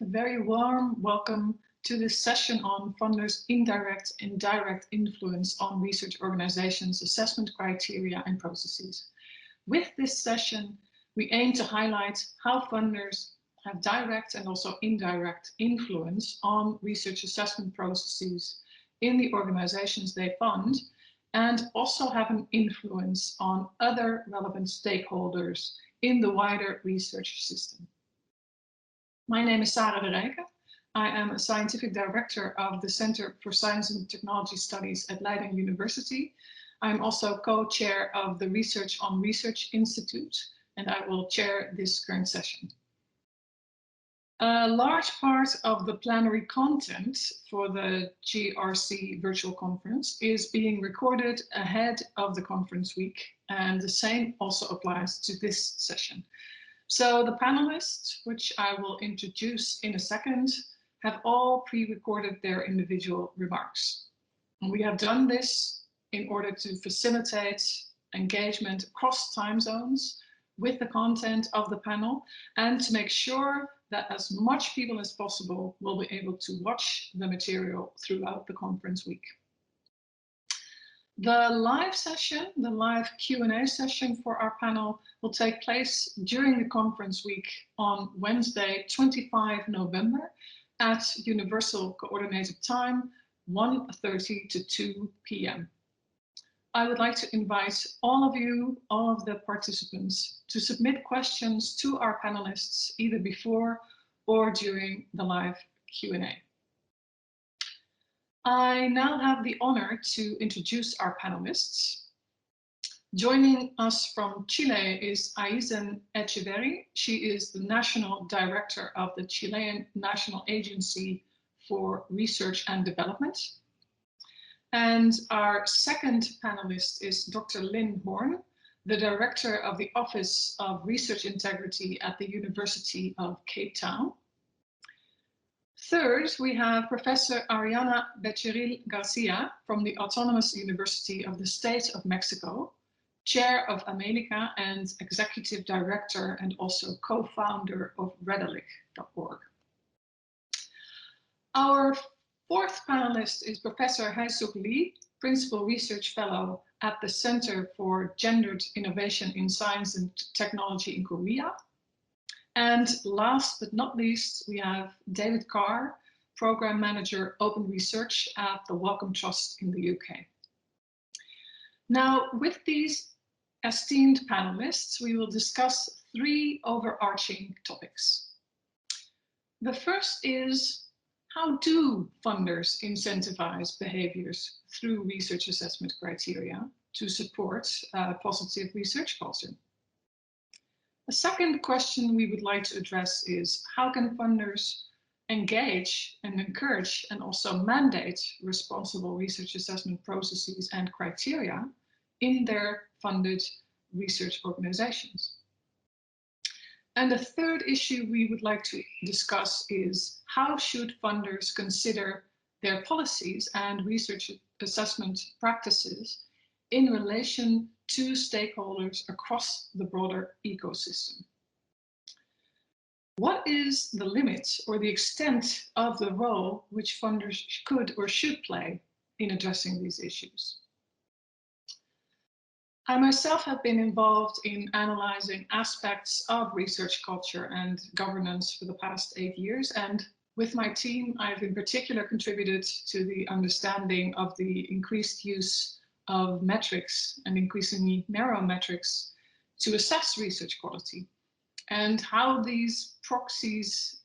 A very warm welcome to this session on funders' indirect and direct influence on research organizations' assessment criteria and processes. With this session, we aim to highlight how funders have direct and also indirect influence on research assessment processes in the organizations they fund, and also have an influence on other relevant stakeholders in the wider research system. My name is Sarah de Rijke. I am a scientific director of the Center for Science and Technology Studies at Leiden University. I'm also co-chair of the Research on Research Institute, and I will chair this current session. A large part of the plenary content for the GRC virtual conference is being recorded ahead of the conference week, and the same also applies to this session. So the panelists, which I will introduce in a second, have all pre-recorded their individual remarks. And we have done this in order to facilitate engagement across time zones with the content of the panel, and to make sure that as much people as possible will be able to watch the material throughout the conference week. The live session, the live Q&A session for our panel will take place during the conference week on Wednesday, 25 November at Universal Coordinated Time, 1:30 to 2 p.m. I would like to invite all of you, all of the participants, to submit questions to our panelists either before or during the live Q&A. I now have the honor to introduce our panelists. Joining us from Chile is Aisen Echeverri. She is the National Director of the Chilean National Agency for Research and Development. And our second panelist is Dr. Lynn Horn, the Director of the Office of Research Integrity at the University of Cape Town. Third, we have Professor Ariana Becerril Garcia from the Autonomous University of the State of Mexico, Chair of America and Executive Director and also co-founder of Redalic.org. Our fourth panelist is Professor Hae-Suk Lee, Principal Research Fellow at the Center for Gendered Innovation in Science and Technology in Korea. And last but not least, we have David Carr, Program Manager Open Research at the Wellcome Trust in the UK. Now, with these esteemed panelists, we will discuss three overarching topics. The first is, how do funders incentivize behaviors through research assessment criteria to support positive research culture? The second question we would like to address is, how can funders engage and encourage and also mandate responsible research assessment processes and criteria in their funded research organizations? And the third issue we would like to discuss is, how should funders consider their policies and research assessment practices in relation to stakeholders across the broader ecosystem? What is the limit or the extent of the role which funders could or should play in addressing these issues? I myself have been involved in analyzing aspects of research culture and governance for the past 8 years, and with my team, I've in particular contributed to the understanding of the increased use of metrics and increasingly narrow metrics to assess research quality, and how these proxies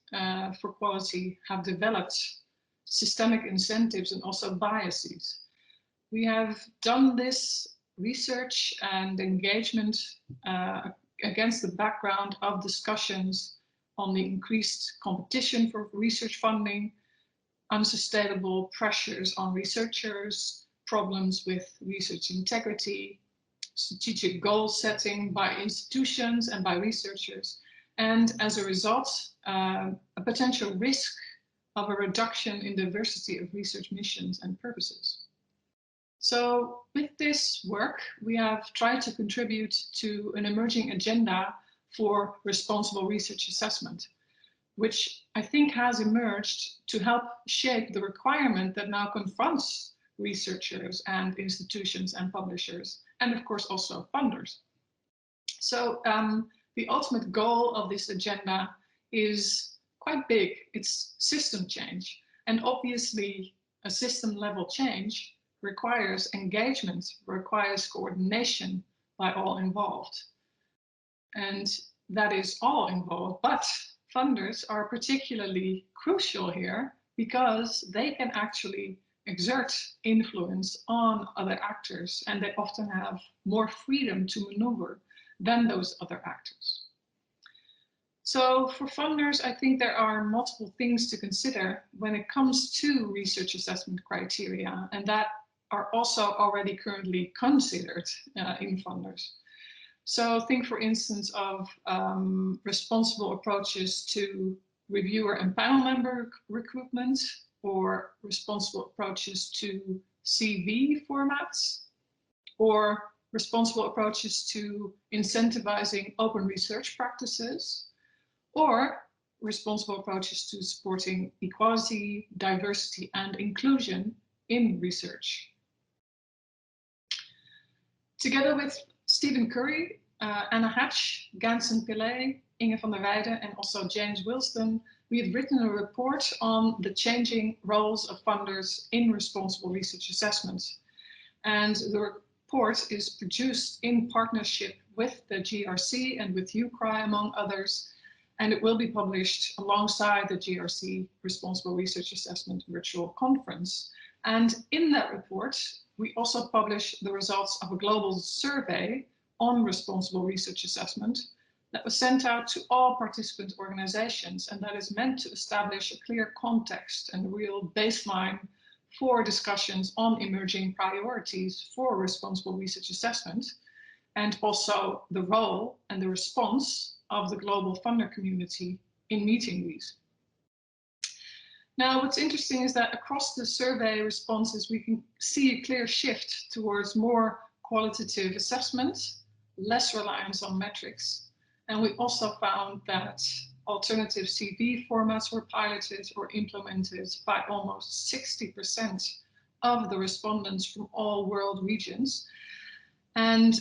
for quality have developed systemic incentives and also biases. We have done this research and engagement against the background of discussions on the increased competition for research funding, unsustainable pressures on researchers, problems with research integrity, strategic goal setting by institutions and by researchers, and as a result, a potential risk of a reduction in diversity of research missions and purposes. So with this work, we have tried to contribute to an emerging agenda for responsible research assessment, which I think has emerged to help shape the requirement that now confronts researchers and institutions and publishers, and of course also funders. So the ultimate goal of this agenda is quite big. It's system change. And obviously, a system level change requires engagement, requires coordination by all involved. And that is all involved. But funders are particularly crucial here because they can actually exert influence on other actors, and they often have more freedom to maneuver than those other actors. So for funders, I think there are multiple things to consider when it comes to research assessment criteria, and that are also already currently considered in funders. So think, for instance, of responsible approaches to reviewer and panel member recruitment, or responsible approaches to CV formats, or responsible approaches to incentivizing open research practices, or responsible approaches to supporting equality, diversity, and inclusion in research. Together with Stephen Curry, Anna Hatch, Gansen Pillay, Inge van der Weijden, and also James Wilston, we have written a report on the changing roles of funders in responsible research assessment. And the report is produced in partnership with the GRC and with UCRI, among others, and it will be published alongside the GRC Responsible Research Assessment Virtual Conference. And in that report, we also publish the results of a global survey on responsible research assessment that was sent out to all participant organizations, and that is meant to establish a clear context and a real baseline for discussions on emerging priorities for responsible research assessment, and also the role and the response of the global funder community in meeting these. Now, what's interesting is that across the survey responses, we can see a clear shift towards more qualitative assessment, less reliance on metrics. And we also found that alternative CV formats were piloted or implemented by almost 60% of the respondents from all world regions. And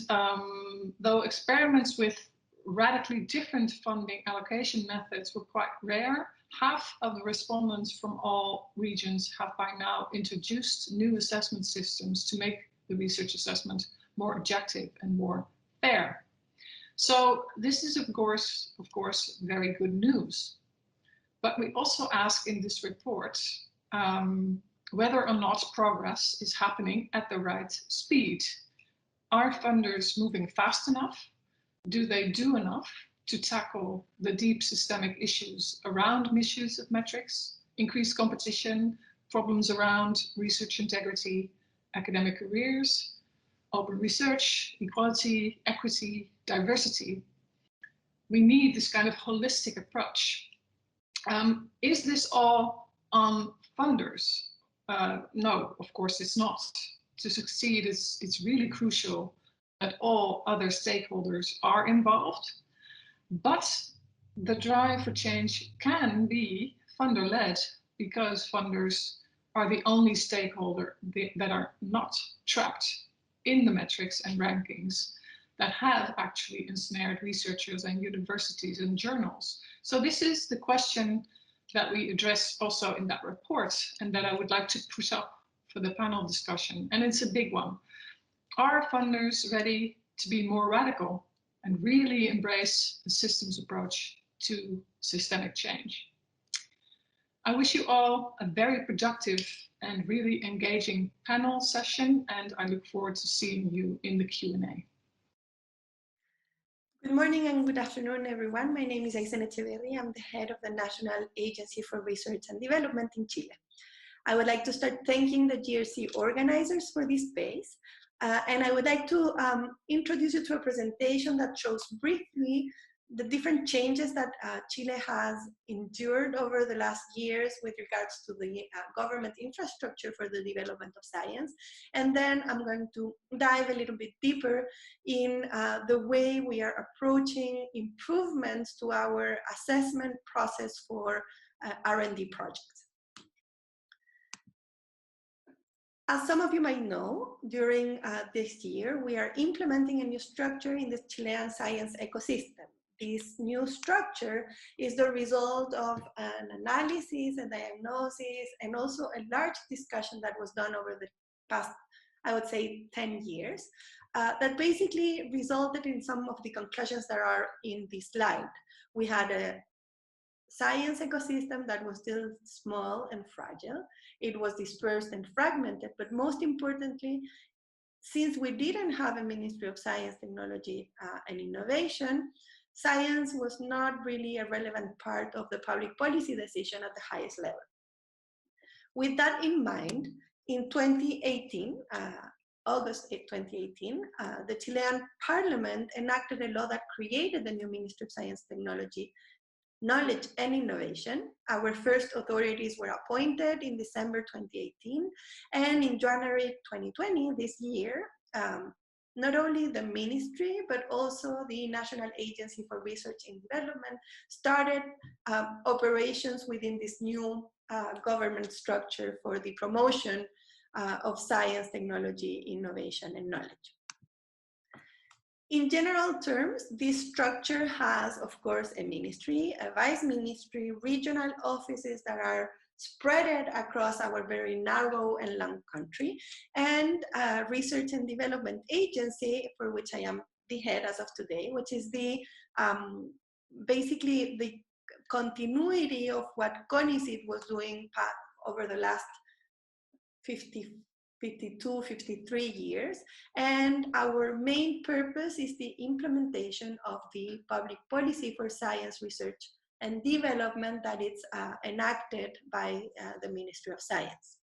though experiments with radically different funding allocation methods were quite rare, half of the respondents from all regions have by now introduced new assessment systems to make the research assessment more objective and more fair. So this is, of course, very good news. But we also ask in this report whether or not progress is happening at the right speed. Are funders moving fast enough? Do they do enough to tackle the deep systemic issues around misuse of metrics, increased competition, problems around research integrity, academic careers, open research, equality, equity, diversity? We need this kind of holistic approach. Is this all on funders? No, of course it's not. To succeed, it's really crucial that all other stakeholders are involved, but the drive for change can be funder-led, because funders are the only stakeholder that are not trapped in the metrics and rankings that have actually ensnared researchers and universities and journals. So this is the question that we address also in that report, and that I would like to push up for the panel discussion. And it's a big one. Are funders ready to be more radical and really embrace the systems approach to systemic change? I wish you all a very productive and really engaging panel session, and I look forward to seeing you in the Q&A. Good morning and good afternoon, everyone. My name is Incentivize. I'm the head of the National Agency for Research and Development in Chile. I would like to start thanking the GRC organizers for this space. And I would like to introduce you to a presentation that shows briefly the different changes that Chile has endured over the last years with regards to the government infrastructure for the development of science. And then I'm going to dive a little bit deeper in the way we are approaching improvements to our assessment process for R&D projects. As some of you might know, during this year, we are implementing a new structure in the Chilean science ecosystem. This new structure is the result of an analysis, a diagnosis, and also a large discussion that was done over the past, I would say, 10 years, that basically resulted in some of the conclusions that are in this slide. We had a science ecosystem that was still small and fragile. It was dispersed and fragmented, but most importantly, since we didn't have a Ministry of Science, Technology, and Innovation, science was not really a relevant part of the public policy decision at the highest level. With that in mind, in 2018, August 2018, the Chilean Parliament enacted a law that created the new Ministry of Science, Technology, Knowledge and Innovation. Our first authorities were appointed in December 2018, and in January 2020, this year, not only the ministry, but also the National Agency for Research and Development started operations within this new government structure for the promotion of science, technology, innovation, and knowledge. In general terms, this structure has, of course, a ministry, a vice ministry, regional offices that are spread across our very narrow and long country, and a research and development agency for which I am the head as of today, which is the basically the continuity of what CONICIT was doing over the last 52, 53 years. And our main purpose is the implementation of the public policy for science, research, and development that is enacted by the Ministry of Science.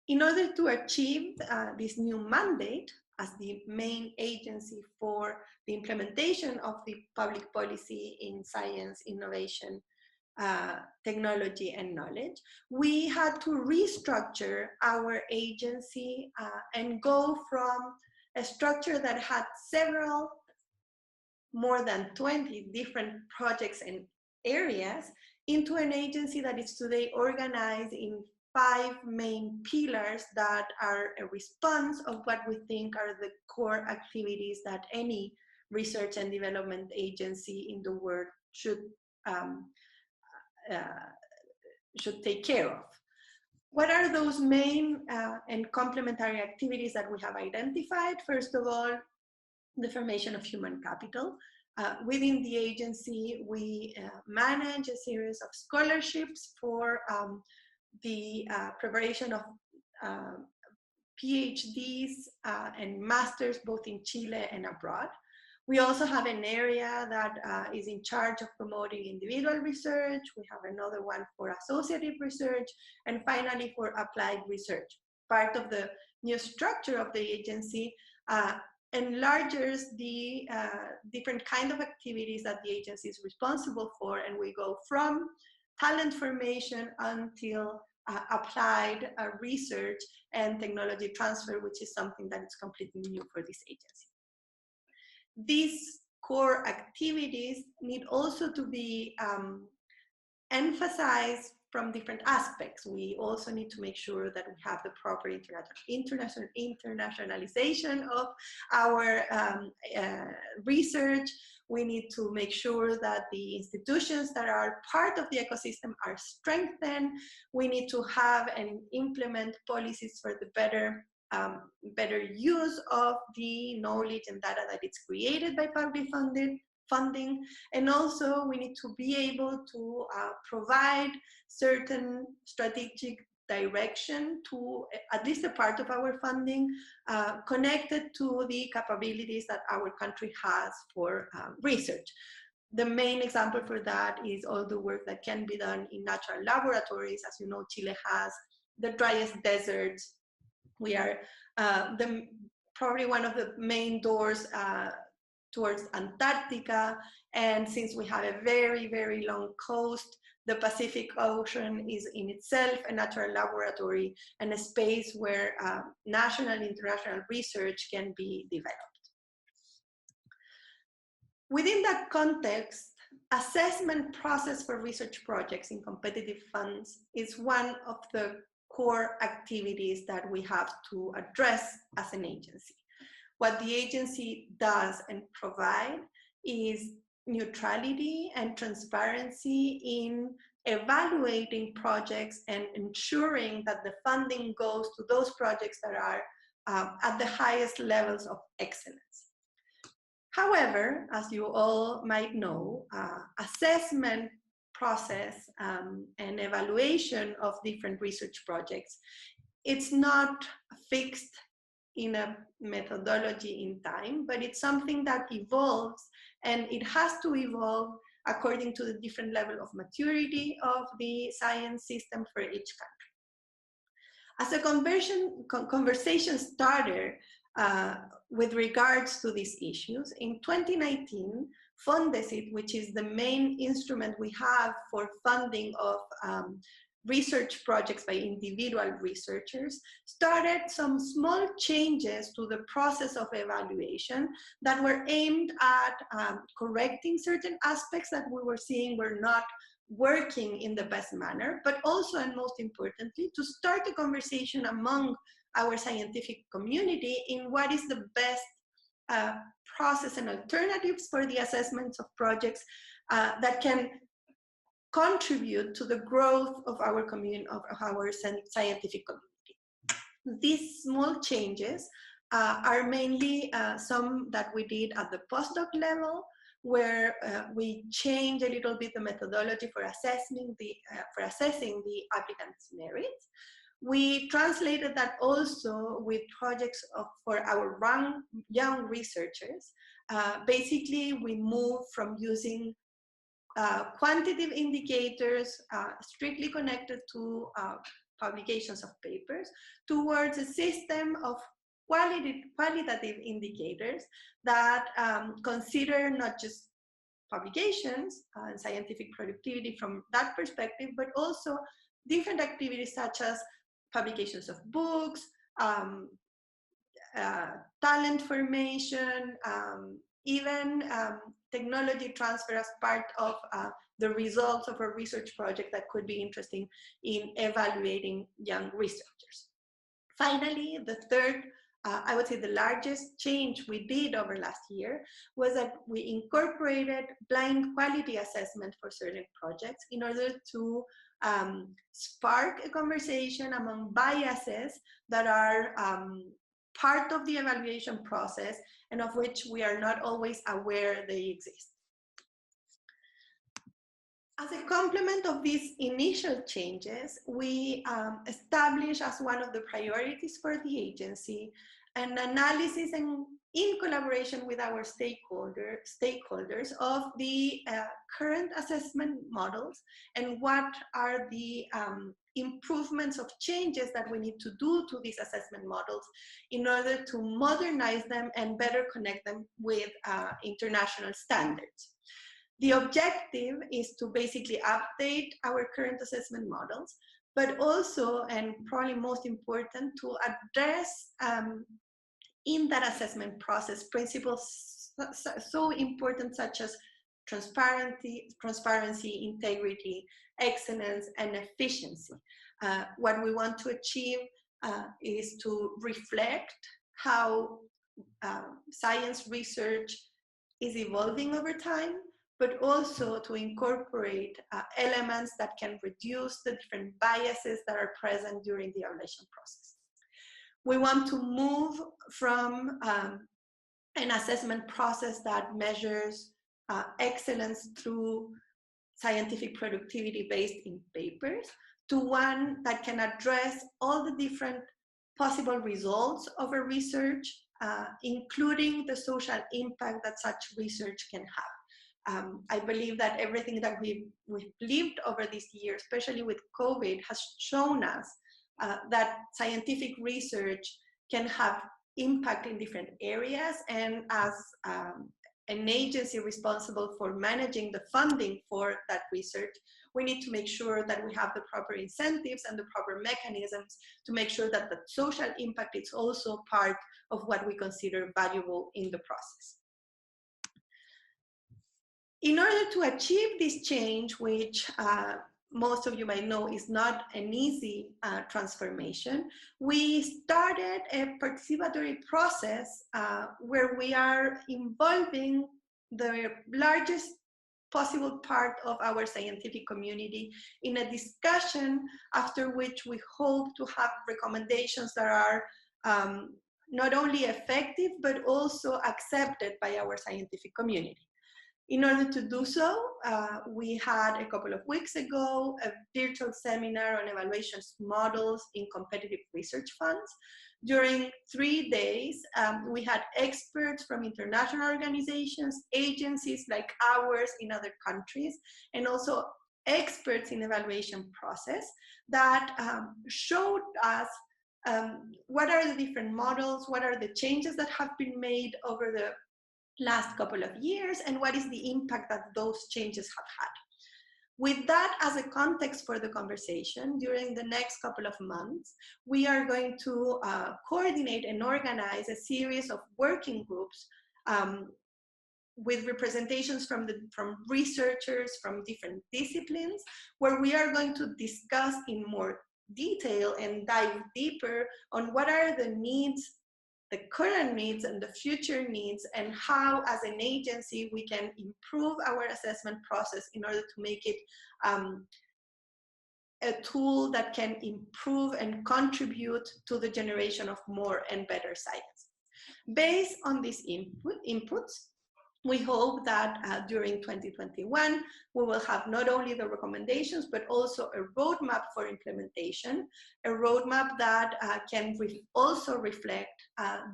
In order to achieve this new mandate as the main agency for the implementation of the public policy in science, innovation, technology, and knowledge, we had to restructure our agency and go from a structure that had several, more than 20 different projects and areas into an agency that is today organized in 5 main pillars that are a response of what we think are the core activities that any research and development agency in the world should take care of. What are those main and complementary activities that we have identified? First of all, the formation of human capital. Within the agency, we manage a series of scholarships for the preparation of PhDs and masters both in Chile and abroad. We also have an area that is in charge of promoting individual research. We have another one for associative research, and finally for applied research. Part of the new structure of the agency enlarges the different kind of activities that the agency is responsible for, and we go from talent formation until applied research and technology transfer, which is something that is completely new for this agency. These core activities need also to be emphasized from different aspects. We also need to make sure that we have the proper internationalization of our research. We need to make sure that the institutions that are part of the ecosystem are strengthened. We need to have and implement policies for the better use of the knowledge and data that is created by public funding. And also we need to be able to provide certain strategic direction to at least a part of our funding connected to the capabilities that our country has for research. The main example for that is all the work that can be done in natural laboratories. As you know, Chile has the driest deserts. We are probably one of the main doors towards Antarctica. And since we have a very, very long coast, the Pacific Ocean is in itself a natural laboratory and a space where national and international research can be developed. Within that context, assessment process for research projects in competitive funds is one of the core activities that we have to address as an agency. What the agency does and provide is neutrality and transparency in evaluating projects and ensuring that the funding goes to those projects that are at the highest levels of excellence. However, as you all might know, assessment process and evaluation of different research projects, it's not fixed in a methodology in time, but it's something that evolves, and it has to evolve according to the different level of maturity of the science system for each country. As a conversation starter with regards to these issues, in 2019, Fondesit, which is the main instrument we have for funding of research projects by individual researchers, started some small changes to the process of evaluation that were aimed at correcting certain aspects that we were seeing were not working in the best manner, but also, and most importantly, to start a conversation among our scientific community in what is the best process and alternatives for the assessments of projects that can contribute to the growth of our community, of our scientific community. These small changes are mainly some that we did at the postdoc level, where we changed a little bit the methodology for assessing the applicant's merits. We translated that also with projects for our young researchers. Basically, we moved from using quantitative indicators strictly connected to publications of papers towards a system of qualitative indicators that consider not just publications and scientific productivity from that perspective, but also different activities such as publications of books, talent formation, even technology transfer as part of the results of a research project that could be interesting in evaluating young researchers. Finally, the third, I would say the largest change we did over last year was that we incorporated blind quality assessment for certain projects in order to spark a conversation among biases that are part of the evaluation process and of which we are not always aware they exist. As a complement of these initial changes, we established as one of the priorities for the agency an analysis and in collaboration with our stakeholders of the current assessment models and what are the improvements of changes that we need to do to these assessment models in order to modernize them and better connect them with international standards. The objective is to basically update our current assessment models, but also, and probably most important, to address in that assessment process principles so important such as transparency, integrity, excellence, and efficiency. What we want to achieve is to reflect how science research is evolving over time, but also to incorporate elements that can reduce the different biases that are present during the evaluation process. We want to move from an assessment process that measures excellence through scientific productivity based in papers to one that can address all the different possible results of a research, including the social impact that such research can have. I believe that everything that we've lived over this year, especially with COVID, has shown us that scientific research can have impact in different areas, and as an agency responsible for managing the funding for that research, we need to make sure that we have the proper incentives and the proper mechanisms to make sure that the social impact is also part of what we consider valuable in the process. In order to achieve this change, which most of you might know is not an easy transformation, we started a participatory process where we are involving the largest possible part of our scientific community in a discussion, after which we hope to have recommendations that are not only effective but also accepted by our scientific community. In order to do so, we had a couple of weeks ago a virtual seminar on evaluations models in competitive research funds. During 3 days, we had experts from international organizations, agencies like ours in other countries, and also experts in evaluation process that showed us what are the different models, what are the changes that have been made over the last couple of years, and what is the impact that those changes have had. With that as a context for the conversation, during the next couple of months, we are going to coordinate and organize a series of working groups with representations from researchers from different disciplines, where we are going to discuss in more detail and dive deeper on what are the needs, the current needs and the future needs, and how as an agency we can improve our assessment process in order to make it a tool that can improve and contribute to the generation of more and better science. Based on these inputs, we hope that during 2021, we will have not only the recommendations, but also a roadmap for implementation, a roadmap that can also reflect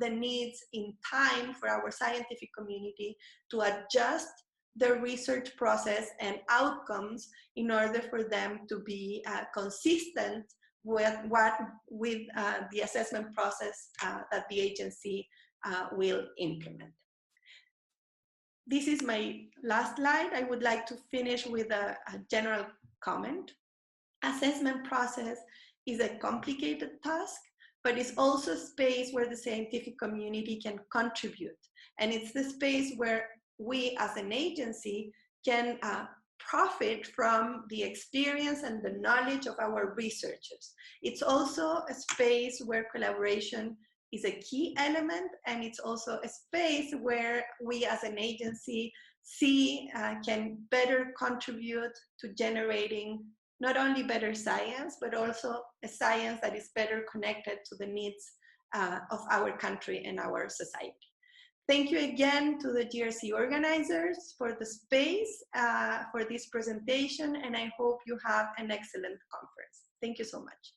the needs in time for our scientific community to adjust the research process and outcomes in order for them to be consistent with the assessment process that the agency will implement. This is my last slide. I would like to finish with a general comment. Assessment process is a complicated task, but it's also a space where the scientific community can contribute. And it's the space where we as an agency can profit from the experience and the knowledge of our researchers. It's also a space where collaboration is a key element, and it's also a space where we as an agency can better contribute to generating not only better science, but also a science that is better connected to the needs of our country and our society. Thank you again to the GRC organizers for the space for this presentation, and I hope you have an excellent conference. Thank you so much.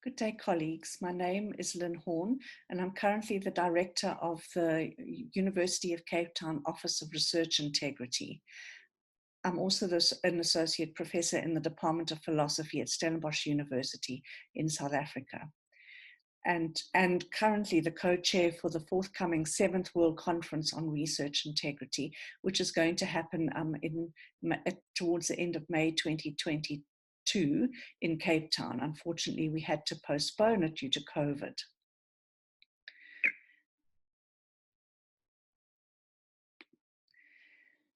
Good day, colleagues. My name is Lynn Horn, and I'm currently the director of the University of Cape Town Office of Research Integrity. I'm also an associate professor in the Department of Philosophy at Stellenbosch University in South Africa, and currently the co-chair for the forthcoming 7th World Conference on Research Integrity, which is going to happen towards the end of May 2022 in Cape Town. Unfortunately, we had to postpone it due to COVID.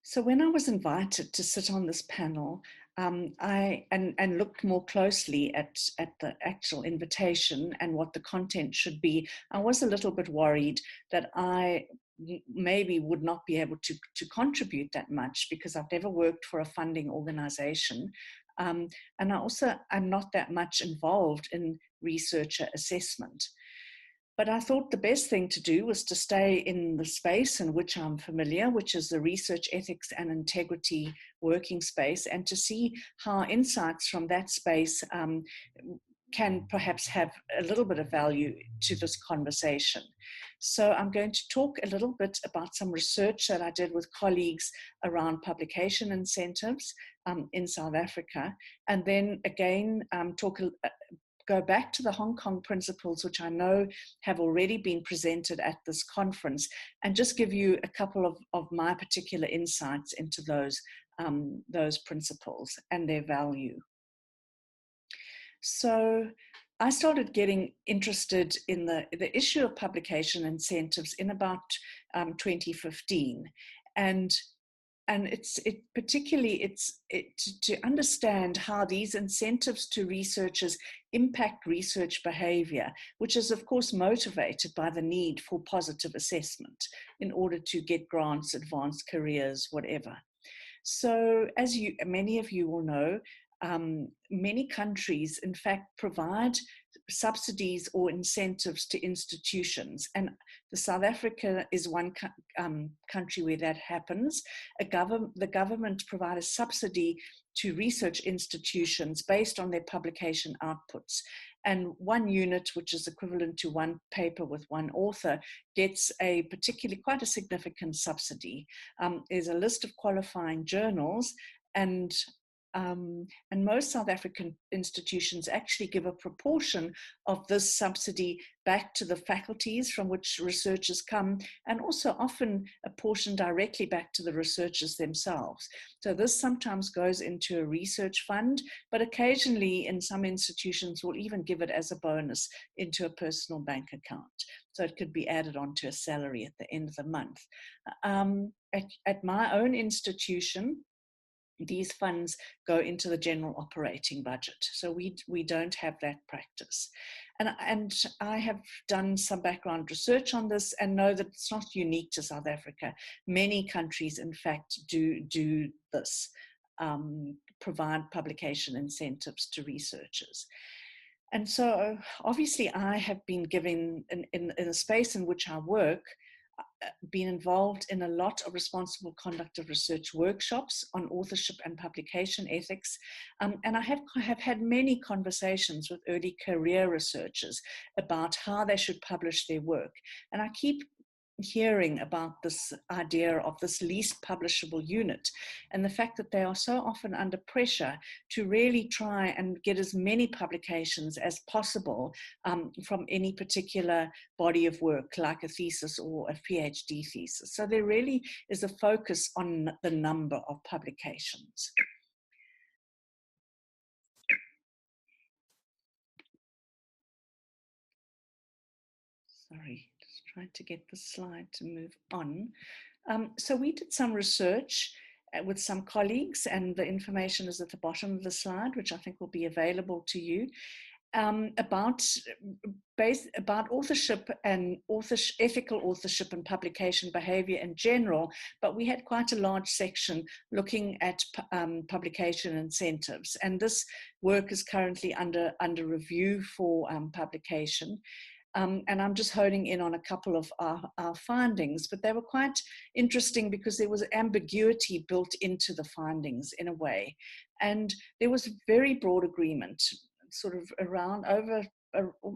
So when I was invited to sit on this panel, I looked more closely at the actual invitation and what the content should be, I was a little bit worried that I maybe would not be able to contribute that much, because I've never worked for a funding organization. And I'm not that much involved in researcher assessment. But I thought the best thing to do was to stay in the space in which I'm familiar, which is the research ethics and integrity working space, and to see how insights from that space can perhaps have a little bit of value to this conversation. So I'm going to talk a little bit about some research that I did with colleagues around publication incentives in South Africa, and then again go back to the Hong Kong principles, which I know have already been presented at this conference, and just give you a couple of my particular insights into those principles and their value. So I started getting interested in the issue of publication incentives in about 2015. And particularly to understand how these incentives to researchers impact research behavior, which is of course motivated by the need for positive assessment in order to get grants, advance careers, whatever. So as many of you will know, many countries, in fact, provide subsidies or incentives to institutions. And South Africa is one country where that happens. The government provides a subsidy to research institutions based on their publication outputs. And one unit, which is equivalent to one paper with one author, gets a particularly quite a significant subsidy. There's a list of qualifying journals, and most South African institutions actually give a proportion of this subsidy back to the faculties from which researchers come, and also often a portion directly back to the researchers themselves. So this sometimes goes into a research fund, but occasionally in some institutions will even give it as a bonus into a personal bank account. So it could be added onto a salary at the end of the month. At my own institution, these funds go into the general operating budget. So we don't have that practice. And I have done some background research on this and know that it's not unique to South Africa. Many countries, in fact, do this, provide publication incentives to researchers. And so obviously I have been given, in the space in which I work, been involved in a lot of responsible conduct of research workshops on authorship and publication ethics. And I have had many conversations with early career researchers about how they should publish their work. And I keep hearing about this idea of this least publishable unit and the fact that they are so often under pressure to really try and get as many publications as possible from any particular body of work, like a thesis or a PhD thesis. So there really is a focus on the number of publications. Sorry, just trying to get the slide to move on. So we did some research with some colleagues, and the information is at the bottom of the slide, which I think will be available to you, about authorship and ethical authorship and publication behavior in general, but we had quite a large section looking at publication incentives. And this work is currently under review for publication. And I'm just honing in on a couple of our findings, but they were quite interesting because there was ambiguity built into the findings in a way. And there was very broad agreement, sort of around over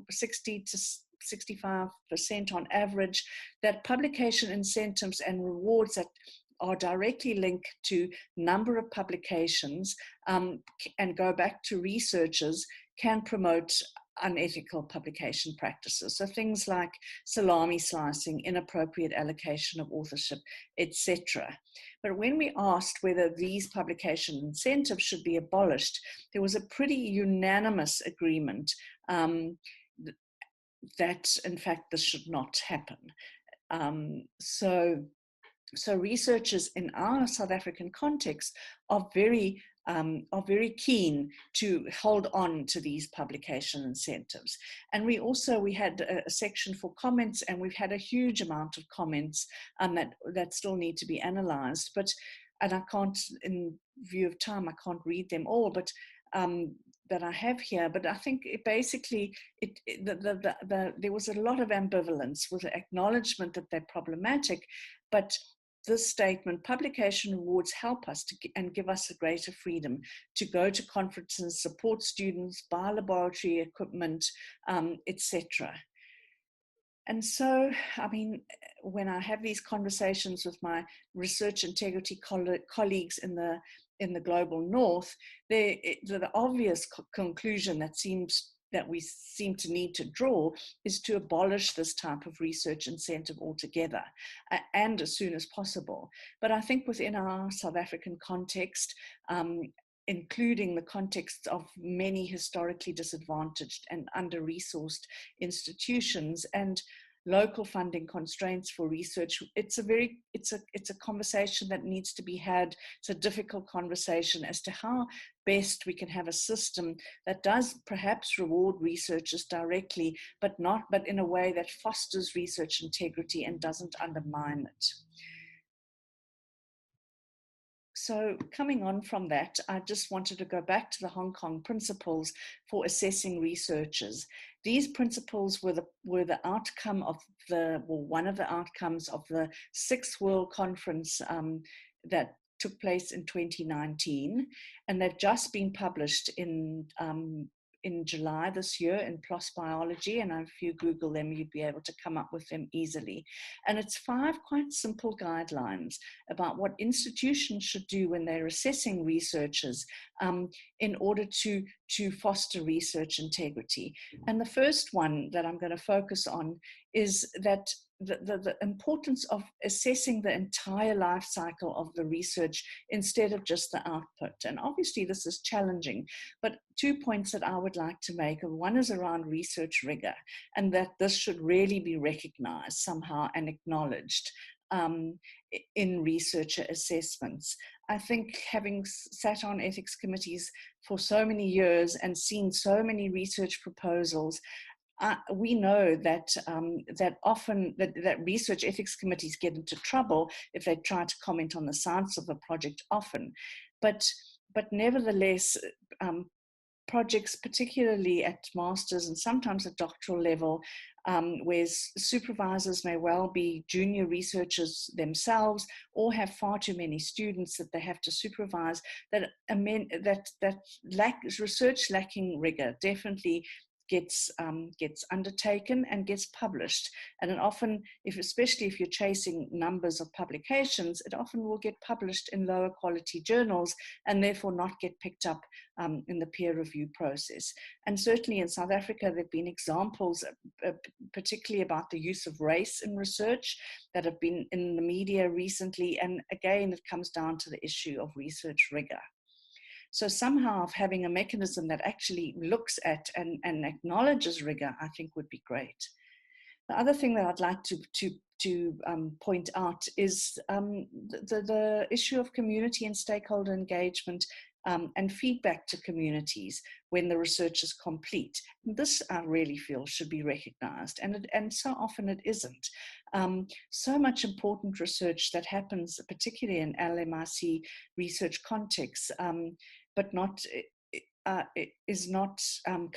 60 to 65% on average, that publication incentives and rewards that are directly linked to number of publications and go back to researchers can promote unethical publication practices. So things like salami slicing, inappropriate allocation of authorship, etc. But when we asked whether these publication incentives should be abolished, there was a pretty unanimous agreement that in fact this should not happen. So researchers in our South African context are very keen to hold on to these publication incentives. And we had a section for comments, and we've had a huge amount of comments that still need to be analyzed. And I can't, in view of time, I can't read them all, but that I have here. But I think basically there was a lot of ambivalence with the acknowledgement that they're problematic, but this statement, publication rewards help us and give us a greater freedom to go to conferences, support students, buy laboratory equipment, etc. And so, I mean, when I have these conversations with my research integrity colleagues in the global north, the obvious conclusion that seems that we seem to need to draw is to abolish this type of research incentive altogether, and as soon as possible. But I think within our South African context, including the context of many historically disadvantaged and under-resourced institutions and local funding constraints for research, it's a conversation that needs to be had. It's a difficult conversation as to how best we can have a system that does perhaps reward researchers directly, but in a way that fosters research integrity and doesn't undermine it. So coming on from that, I just wanted to go back to the Hong Kong principles for assessing researchers. These principles were the outcome of one of the outcomes of the 6th World Conference that took place in 2019, and they've just been published in July this year in PLOS Biology, and if you Google them, you'd be able to come up with them easily. And it's 5 quite simple guidelines about what institutions should do when they're assessing researchers in order to foster research integrity. And the first one that I'm going to focus on is that the importance of assessing the entire life cycle of the research instead of just the output. And obviously this is challenging, but 2 points that I would like to make. One is around research rigor, and that this should really be recognized somehow and acknowledged in researcher assessments. I think having sat on ethics committees for so many years and seen so many research proposals, we know that often research ethics committees get into trouble if they try to comment on the science of a project often. But nevertheless, projects, particularly at master's and sometimes at doctoral level, where supervisors may well be junior researchers themselves or have far too many students that they have to supervise, that research lacking rigor definitely gets undertaken and gets published. And it often, especially if you're chasing numbers of publications, it often will get published in lower quality journals and therefore not get picked up in the peer review process. And certainly in South Africa, there have been examples, particularly about the use of race in research, that have been in the media recently. And again, it comes down to the issue of research rigor. So somehow having a mechanism that actually looks at and acknowledges rigor, I think would be great. The other thing that I'd like to point out is the issue of community and stakeholder engagement and feedback to communities when the research is complete. This I really feel should be recognized, and so often it isn't. So much important research that happens, particularly in LMIC research contexts, but is not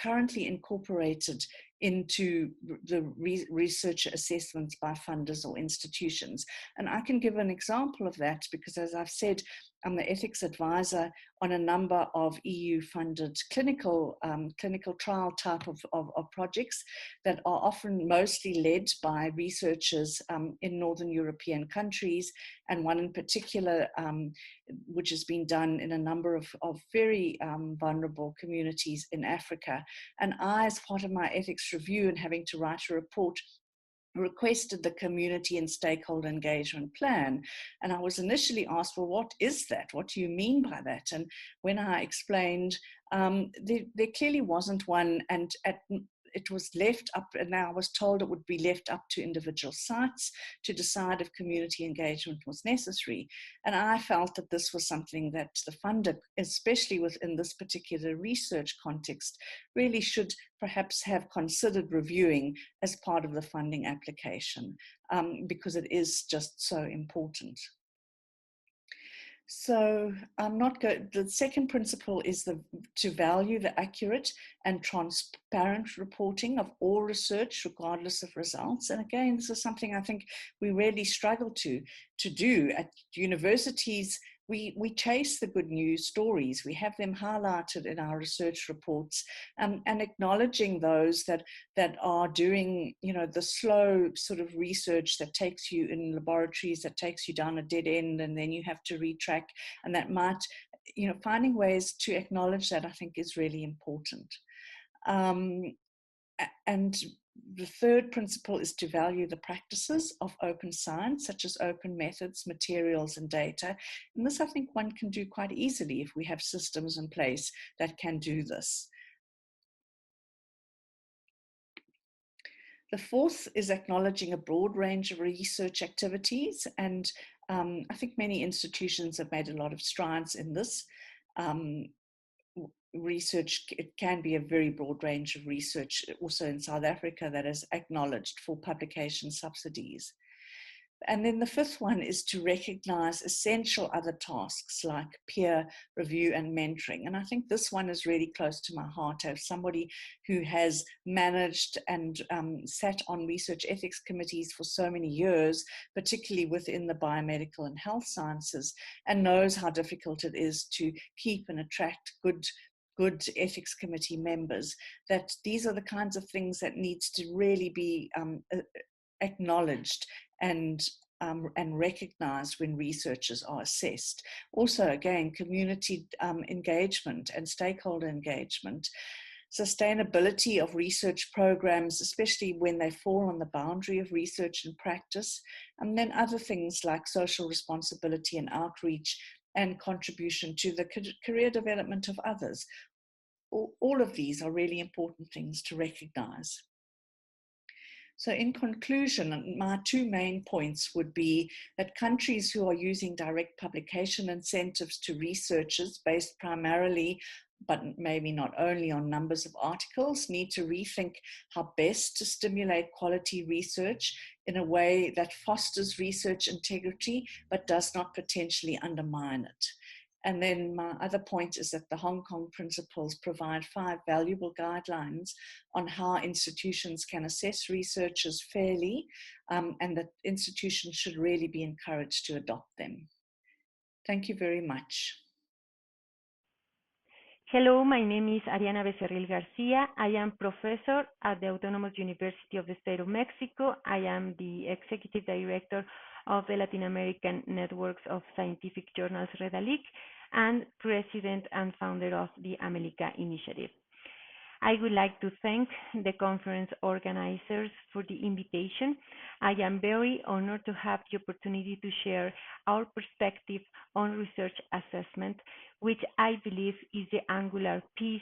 currently incorporated into the researcher assessments by funders or institutions. And I can give an example of that because, as I've said, I'm the ethics advisor on a number of EU-funded clinical trial type of projects that are often mostly led by researchers in Northern European countries, and one in particular which has been done in a number of very vulnerable communities in Africa. And I, as part of my ethics review and having to write a report, requested the community and stakeholder engagement plan. And I was initially asked, well, what is that? What do you mean by that? And when I explained, there clearly wasn't one, and it was left up, and I was told it would be left up to individual sites to decide if community engagement was necessary. And I felt that this was something that the funder, especially within this particular research context, really should perhaps have considered reviewing as part of the funding application, because it is just so important. So the second principle is to value the accurate and transparent reporting of all research, regardless of results. And again, this is something I think we really struggle to do at universities. We chase the good news stories. We have them highlighted in our research reports, and acknowledging those that are doing, the slow sort of research that takes you in laboratories, that takes you down a dead end, and then you have to retrack, and that might, finding ways to acknowledge that, I think, is really important. And the third principle is to value the practices of open science, such as open methods, materials, and data. And this, I think, one can do quite easily if we have systems in place that can do this. The fourth is acknowledging a broad range of research activities, and I think many institutions have made a lot of strides in this. Research, it can be a very broad range of research also in South Africa that is acknowledged for publication subsidies. And then the fifth one is to recognize essential other tasks like peer review and mentoring. And I think this one is really close to my heart. As somebody who has managed and sat on research ethics committees for so many years, particularly within the biomedical and health sciences, and knows how difficult it is to keep and attract good ethics committee members, that these are the kinds of things that needs to really be acknowledged and recognized when researchers are assessed. Also, again, community engagement and stakeholder engagement, sustainability of research programs, especially when they fall on the boundary of research and practice, and then other things like social responsibility and outreach and contribution to the career development of others. All of these are really important things to recognize. So in conclusion, my two main points would be that countries who are using direct publication incentives to researchers based primarily, but maybe not only, on numbers of articles, need to rethink how best to stimulate quality research in a way that fosters research integrity, but does not potentially undermine it. And then my other point is that the Hong Kong principles provide 5 valuable guidelines on how institutions can assess researchers fairly, and that institutions should really be encouraged to adopt them. Thank you very much. Hello, my name is Ariana Becerril Garcia. I am professor at the Autonomous University of the State of Mexico. I am the executive director of the Latin American Networks of Scientific Journals, REDALIC, and president and founder of the AMELICA initiative. I would like to thank the conference organizers for the invitation. I am very honored to have the opportunity to share our perspective on research assessment, which I believe is the angular piece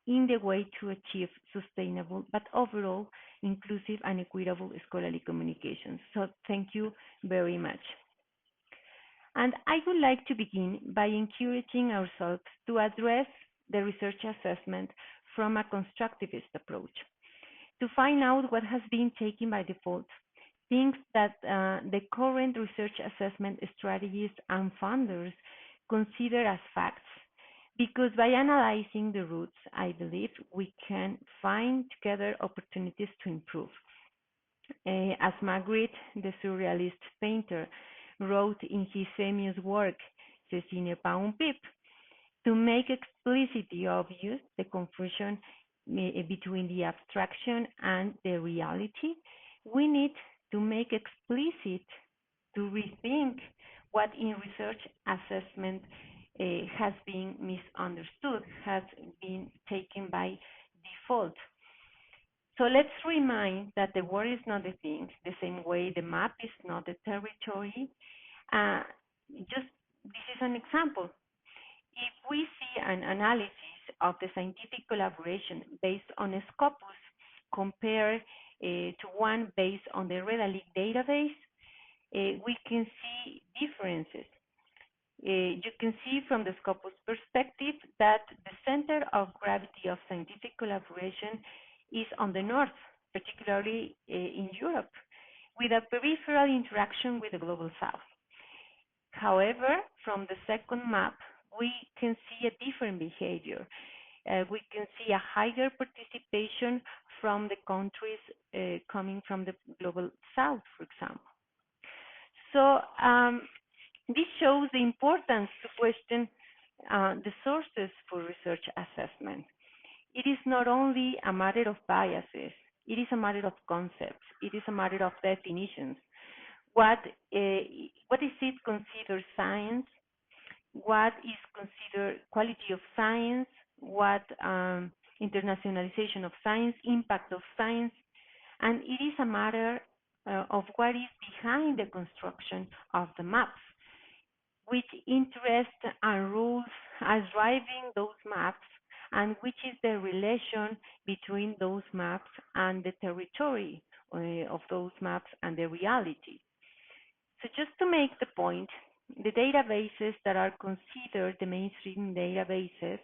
in the way to achieve sustainable but overall inclusive and equitable scholarly communications. So thank you very much. And I would like to begin by encouraging ourselves to address the research assessment from a constructivist approach, to find out what has been taken by default, things that the current research assessment strategies and funders consider as facts, because by analyzing the roots, I believe we can find together opportunities to improve. As Magritte, the surrealist painter, wrote in his famous work, Ceci n'est pas un pipe, to make explicitly obvious the confusion between the abstraction and the reality, we need to make explicit, to rethink what in research assessment has been misunderstood, has been taken by default. So let's remind that the word is not the thing, the same way the map is not the territory. Just this is an example. If we see an analysis of the scientific collaboration based on a Scopus compared to one based on the REDALIC database, we can see differences. You can see from the Scopus perspective that the center of gravity of scientific collaboration is on the north, particularly in Europe, with a peripheral interaction with the global south. However, from the second map, we can see a different behavior. We can see a higher participation from the countries coming from the global south, for example. So this shows the importance to question the sources for research assessment. It is not only a matter of biases, it is a matter of concepts, it is a matter of definitions. What is it considered science? What is considered quality of science? What internationalization of science, impact of science, and it is a matter of what is behind the construction of the maps, which interests and rules are driving those maps, and which is the relation between those maps and the territory of those maps and the reality. So just to make the point, the databases that are considered the mainstream databases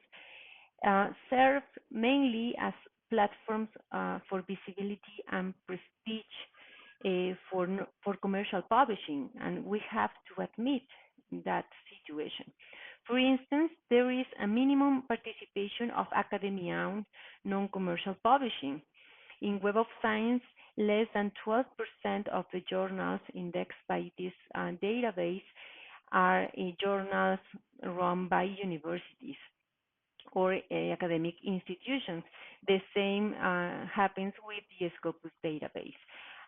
serve mainly as platforms for visibility and prestige for commercial publishing, and we have to admit that situation. For instance, there is a minimum participation of academia-owned non-commercial publishing. In Web of Science, less than 12% of the journals indexed by this database are journals run by universities or academic institutions. The same happens with the Scopus database.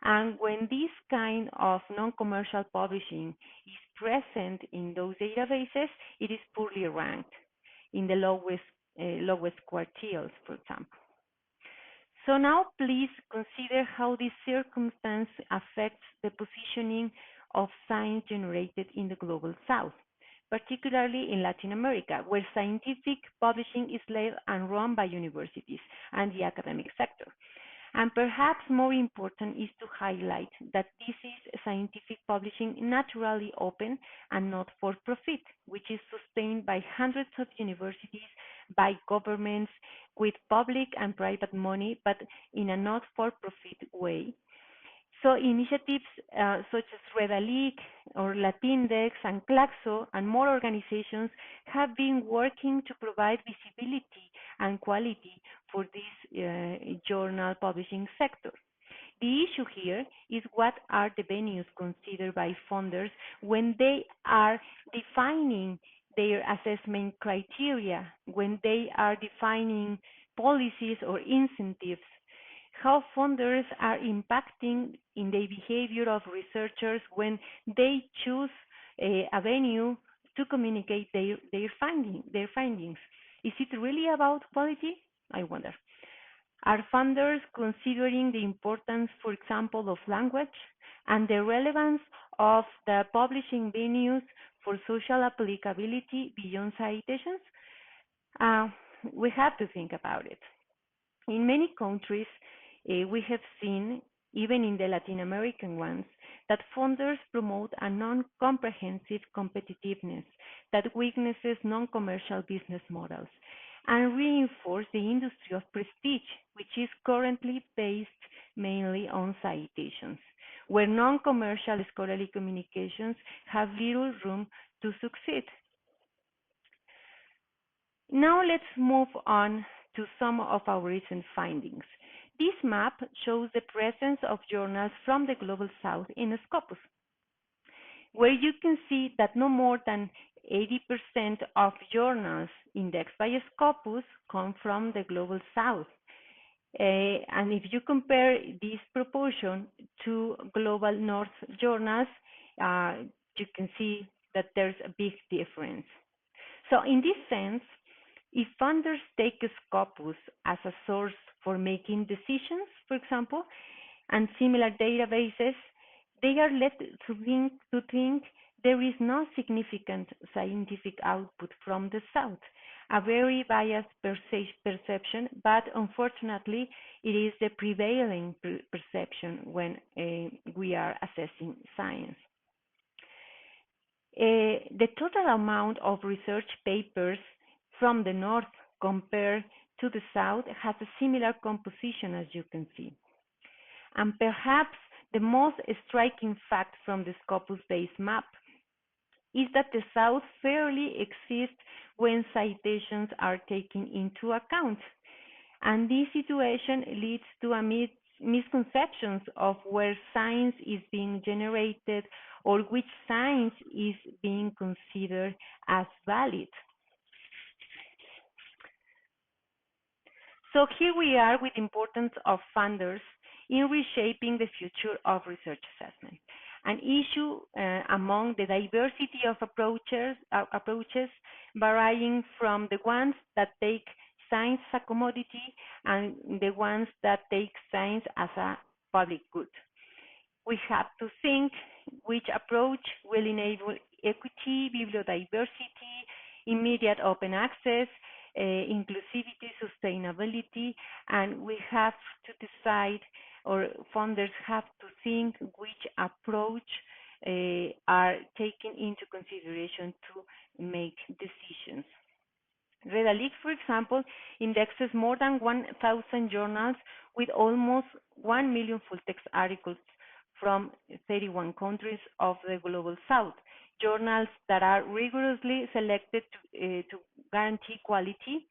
And when this kind of non-commercial publishing is present in those databases, it is poorly ranked in the lowest quartiles, for example. So now please consider how this circumstance affects the positioning of science generated in the Global South, particularly in Latin America, where scientific publishing is led and run by universities and the academic sector. And perhaps more important is to highlight that this is scientific publishing naturally open and not for profit, which is sustained by hundreds of universities, by governments, with public and private money, but in a not for profit way. So initiatives such as Redalic or Latindex and Claxo and more organizations have been working to provide visibility and quality for this journal publishing sector. The issue here is what are the venues considered by funders when they are defining their assessment criteria, when they are defining policies or incentives, how funders are impacting in the behavior of researchers when they choose a venue to communicate their findings. Is it really about quality? I wonder. Are funders considering the importance, for example, of language and the relevance of the publishing venues for social applicability beyond citations? We have to think about it. In many countries, we have seen, even in the Latin American ones, that funders promote a non-comprehensive competitiveness that weaknesses non-commercial business models and reinforce the industry of prestige, which is currently based mainly on citations, where non-commercial scholarly communications have little room to succeed. Now let's move on to some of our recent findings. This map shows the presence of journals from the Global South in Scopus, where you can see that no more than 80% of journals indexed by Scopus come from the Global South. And if you compare this proportion to Global North journals, you can see that there's a big difference. So in this sense, if funders take Scopus as a source for making decisions, for example, and similar databases, they are led to think there is no significant scientific output from the South, a very biased perception, but unfortunately, it is the prevailing perception when we are assessing science. The total amount of research papers from the North compared to the South has a similar composition, as you can see. And perhaps the most striking fact from the Scopus-based map is that the South fairly exists when citations are taken into account. And this situation leads to misconceptions of where science is being generated or which science is being considered as valid. So here we are with the importance of funders in reshaping the future of research assessment, an issue among the diversity of approaches varying from the ones that take science as a commodity and the ones that take science as a public good. We have to think which approach will enable equity, bibliodiversity, immediate open access, inclusivity, sustainability, and we have to decide, or funders have to think which approach are taken into consideration to make decisions. Redalyc, for example, indexes more than 1,000 journals with almost 1 million full-text articles from 31 countries of the Global South, journals that are rigorously selected to guarantee quality,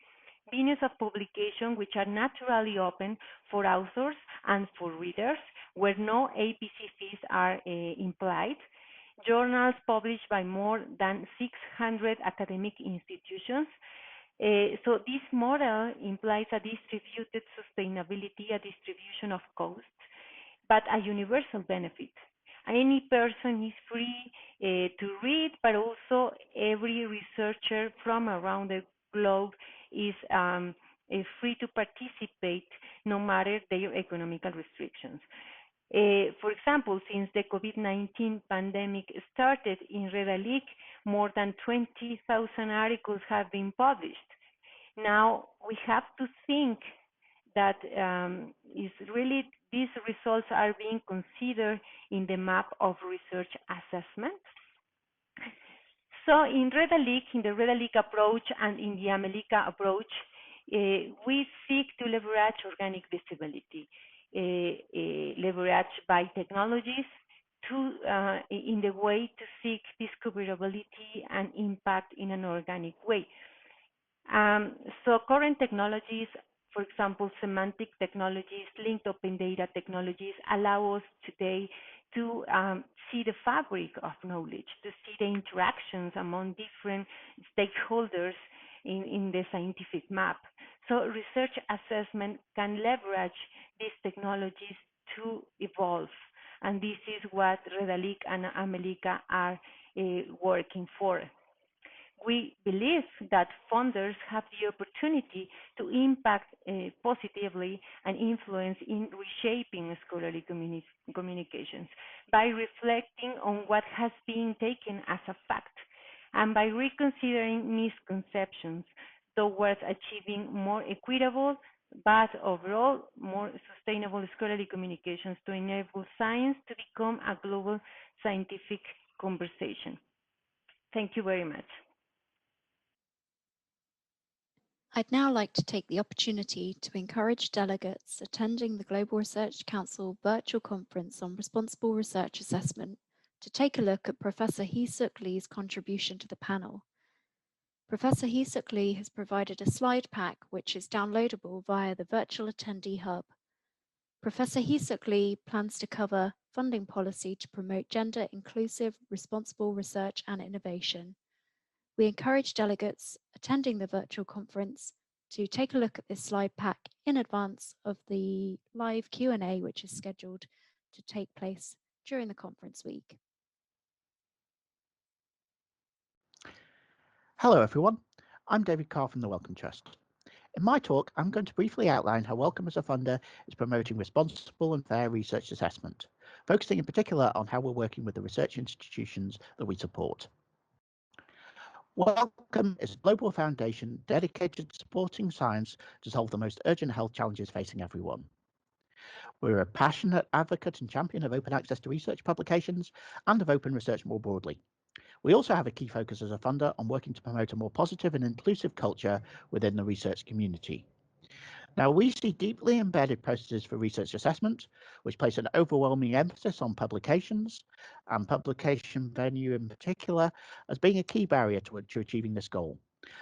venues of publication which are naturally open for authors and for readers, where no APC fees are implied, journals published by more than 600 academic institutions. So this model implies a distributed sustainability, a distribution of costs, but a universal benefit. Any person is free to read, but also every researcher from around the globe is free to participate no matter their economical restrictions. For example, since the COVID-19 pandemic started in Redalyc, more than 20,000 articles have been published. Now we have to think that is really these results are being considered in the map of research assessment. So in the Redalyc approach and in the Amelica approach, we seek to leverage organic visibility, leverage by technologies in the way to seek discoverability and impact in an organic way. So current technologies, for example, semantic technologies, linked open data technologies, allow us today to see the fabric of knowledge, to see the interactions among different stakeholders in the scientific map. So research assessment can leverage these technologies to evolve. And this is what Redalyc and Amelica are working for. We believe that funders have the opportunity to impact positively and influence in reshaping scholarly communications by reflecting on what has been taken as a fact and by reconsidering misconceptions towards achieving more equitable but overall more sustainable scholarly communications to enable science to become a global scientific conversation. Thank you very much. I'd now like to take the opportunity to encourage delegates attending the Global Research Council virtual conference on responsible research assessment to take a look at Professor Hee-Suk Lee's contribution to the panel. Professor Hee-Suk Lee has provided a slide pack which is downloadable via the Virtual Attendee Hub. Professor Hee-Suk Lee plans to cover funding policy to promote gender-inclusive, responsible research and innovation. We encourage delegates attending the virtual conference to take a look at this slide pack in advance of the live Q&A, which is scheduled to take place during the conference week. Hello everyone, I'm David Carr from the Wellcome Trust. In my talk, I'm going to briefly outline how Wellcome as a funder is promoting responsible and fair research assessment, focusing in particular on how we're working with the research institutions that we support. Wellcome is a global foundation dedicated to supporting science to solve the most urgent health challenges facing everyone. We're a passionate advocate and champion of open access to research publications and of open research more broadly. We also have a key focus as a funder on working to promote a more positive and inclusive culture within the research community. Now, we see deeply embedded processes for research assessment, which place an overwhelming emphasis on publications and publication venue in particular as being a key barrier to achieving this goal.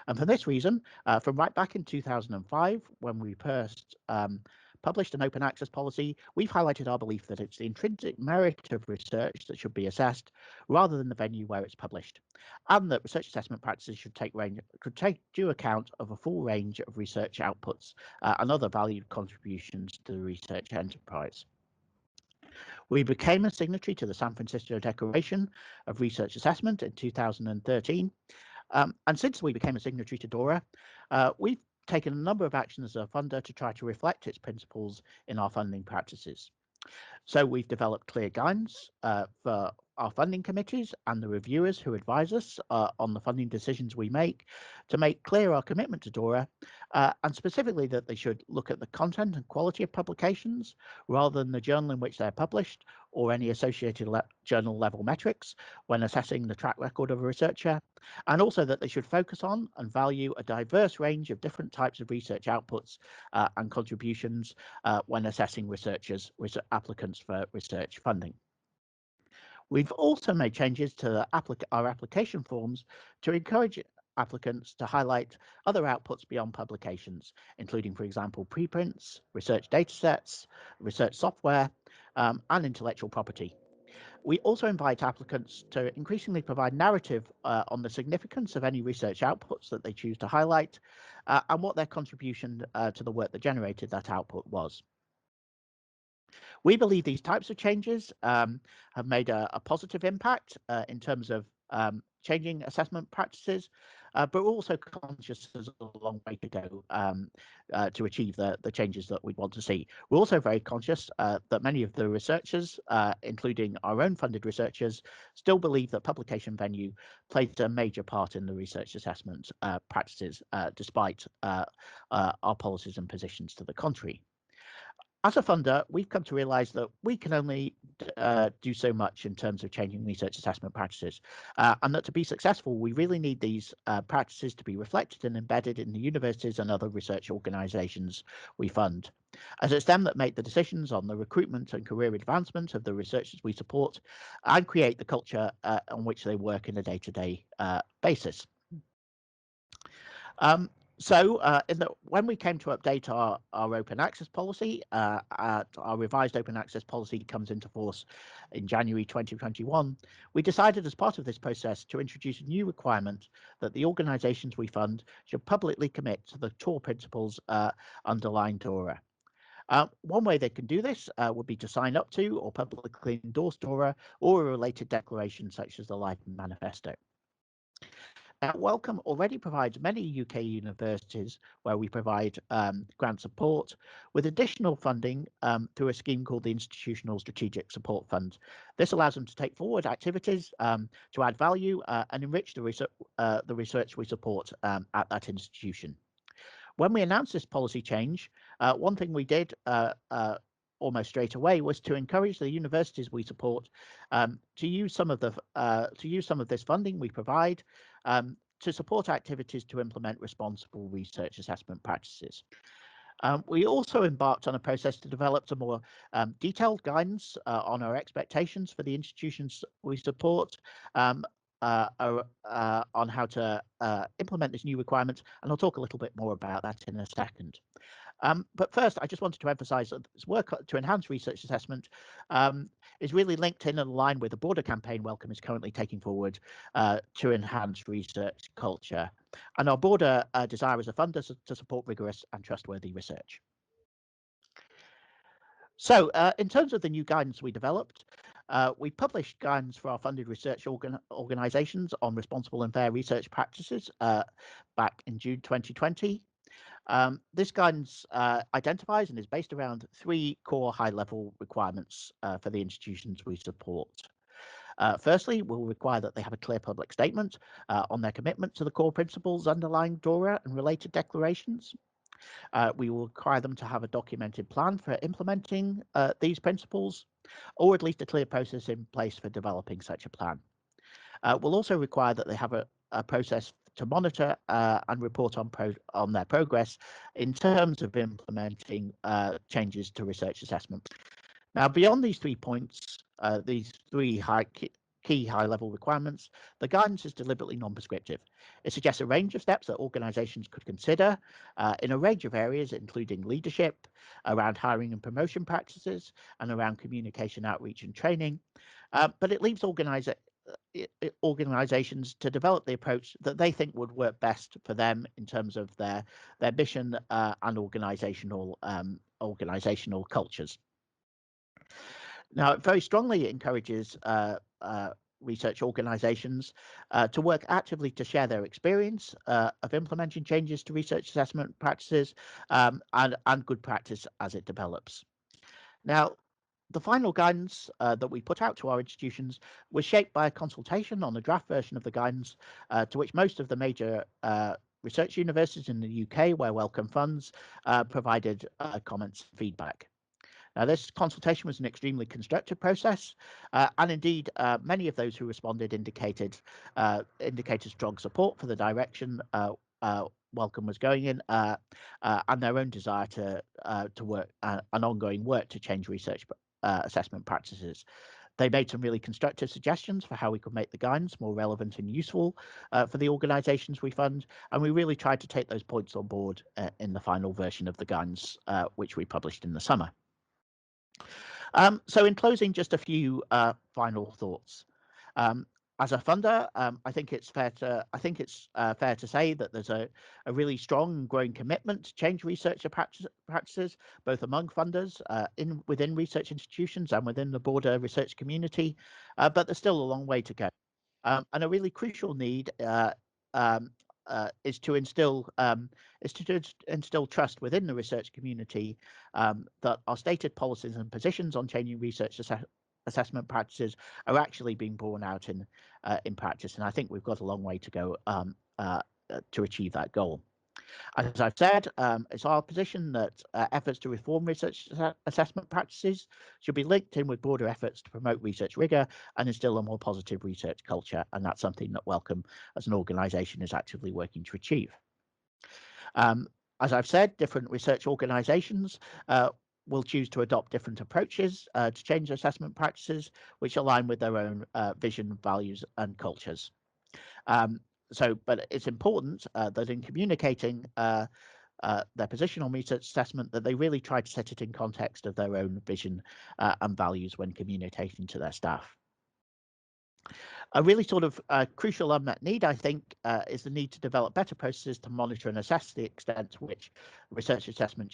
And for this reason, from right back in 2005, when we first published an open access policy, we've highlighted our belief that it's the intrinsic merit of research that should be assessed rather than the venue where it's published, and that research assessment practices should take due account of a full range of research outputs and other valued contributions to the research enterprise. We became a signatory to the San Francisco Declaration of Research Assessment in 2013, and since we became a signatory to DORA, we've taken a number of actions as a funder to try to reflect its principles in our funding practices. So we've developed clear guidance for our funding committees and the reviewers who advise us on the funding decisions we make to make clear our commitment to DORA, and specifically that they should look at the content and quality of publications rather than the journal in which they're published or any associated journal level metrics when assessing the track record of a researcher, and also that they should focus on and value a diverse range of different types of research outputs and contributions when assessing applicants for research funding. We've also made changes to our application forms to encourage applicants to highlight other outputs beyond publications, including, for example, preprints, research datasets, research software, and intellectual property. We also invite applicants to increasingly provide narrative on the significance of any research outputs that they choose to highlight and what their contribution to the work that generated that output was. We believe these types of changes have made a positive impact in terms of changing assessment practices, but we're also conscious there's a long way to go to achieve the changes that we want to see. We're also very conscious that many of the researchers, including our own funded researchers, still believe that publication venue plays a major part in the research assessment practices, despite our policies and positions to the contrary. As a funder, we've come to realize that we can only do so much in terms of changing research assessment practices, and that to be successful, we really need these practices to be reflected and embedded in the universities and other research organizations we fund, as it's them that make the decisions on the recruitment and career advancement of the researchers we support and create the culture on which they work in a day-to-day basis. When we came to update our open access policy, our revised open access policy comes into force in January 2021, we decided as part of this process to introduce a new requirement that the organisations we fund should publicly commit to the core principles underlying DORA. One way they can do this would be to sign up to or publicly endorse DORA or a related declaration such as the Life Manifesto. Now, Wellcome already provides many UK universities where we provide grant support with additional funding through a scheme called the Institutional Strategic Support Fund. This allows them to take forward activities to add value and enrich the research we support at that institution. When we announced this policy change, one thing we did almost straight away was to encourage the universities we support to use some of this funding we provide to support activities to implement responsible research assessment practices. We also embarked on a process to develop some more detailed guidance on our expectations for the institutions we support on how to implement this new requirement, and I'll talk a little bit more about that in a second. But first, I just wanted to emphasise that this work to enhance research assessment is really linked in and aligned with the broader campaign Wellcome is currently taking forward to enhance research culture, and our broader desire as a funder to support rigorous and trustworthy research. So in terms of the new guidance we developed, we published guidance for our funded research organisations on responsible and fair research practices back in June 2020. This guidance identifies and is based around 3 core high-level requirements for the institutions we support. Firstly, we'll require that they have a clear public statement on their commitment to the core principles underlying DORA and related declarations. We will require them to have a documented plan for implementing these principles, or at least a clear process in place for developing such a plan. We'll also require that they have a process to monitor and report on their progress in terms of implementing changes to research assessment. Now, beyond these 3 points, these 3 key high-level requirements, the guidance is deliberately non-prescriptive. It suggests a range of steps that organisations could consider in a range of areas, including leadership, around hiring and promotion practices, and around communication, outreach and training. But it leaves organisations to develop the approach that they think would work best for them in terms of their mission and organisational cultures. Now, it very strongly encourages research organisations to work actively to share their experience of implementing changes to research assessment practices and good practice as it develops. Now, the final guidance that we put out to our institutions was shaped by a consultation on the draft version of the guidance to which most of the major research universities in the UK, where Wellcome funds, provided comments and feedback. Now, this consultation was an extremely constructive process, and indeed, many of those who responded indicated strong support for the direction Wellcome was going in, and their own desire to work an ongoing work to change research assessment practices. They made some really constructive suggestions for how we could make the guidance more relevant and useful for the organisations we fund, and we really tried to take those points on board in the final version of the guidance, which we published in the summer. So in closing, just a few final thoughts. As a funder, I think it's fair to say that there's a really strong and growing commitment to change research practices, both among funders within research institutions and within the broader research community, but there's still a long way to go. And a really crucial need is to instill trust within the research community that our stated policies and positions on changing research assessment practices are actually being borne out in practice, and I think we've got a long way to go to achieve that goal. As I've said, it's our position that efforts to reform research assessment practices should be linked in with broader efforts to promote research rigor and instill a more positive research culture, and that's something that Wellcome as an organisation is actively working to achieve. As I've said, different research organisations will choose to adopt different approaches to change assessment practices which align with their own vision, values and cultures. But it's important that in communicating their position on research assessment, that they really try to set it in context of their own vision and values when communicating to their staff. A really sort of crucial unmet need, I think, is the need to develop better processes to monitor and assess the extent to which research assessment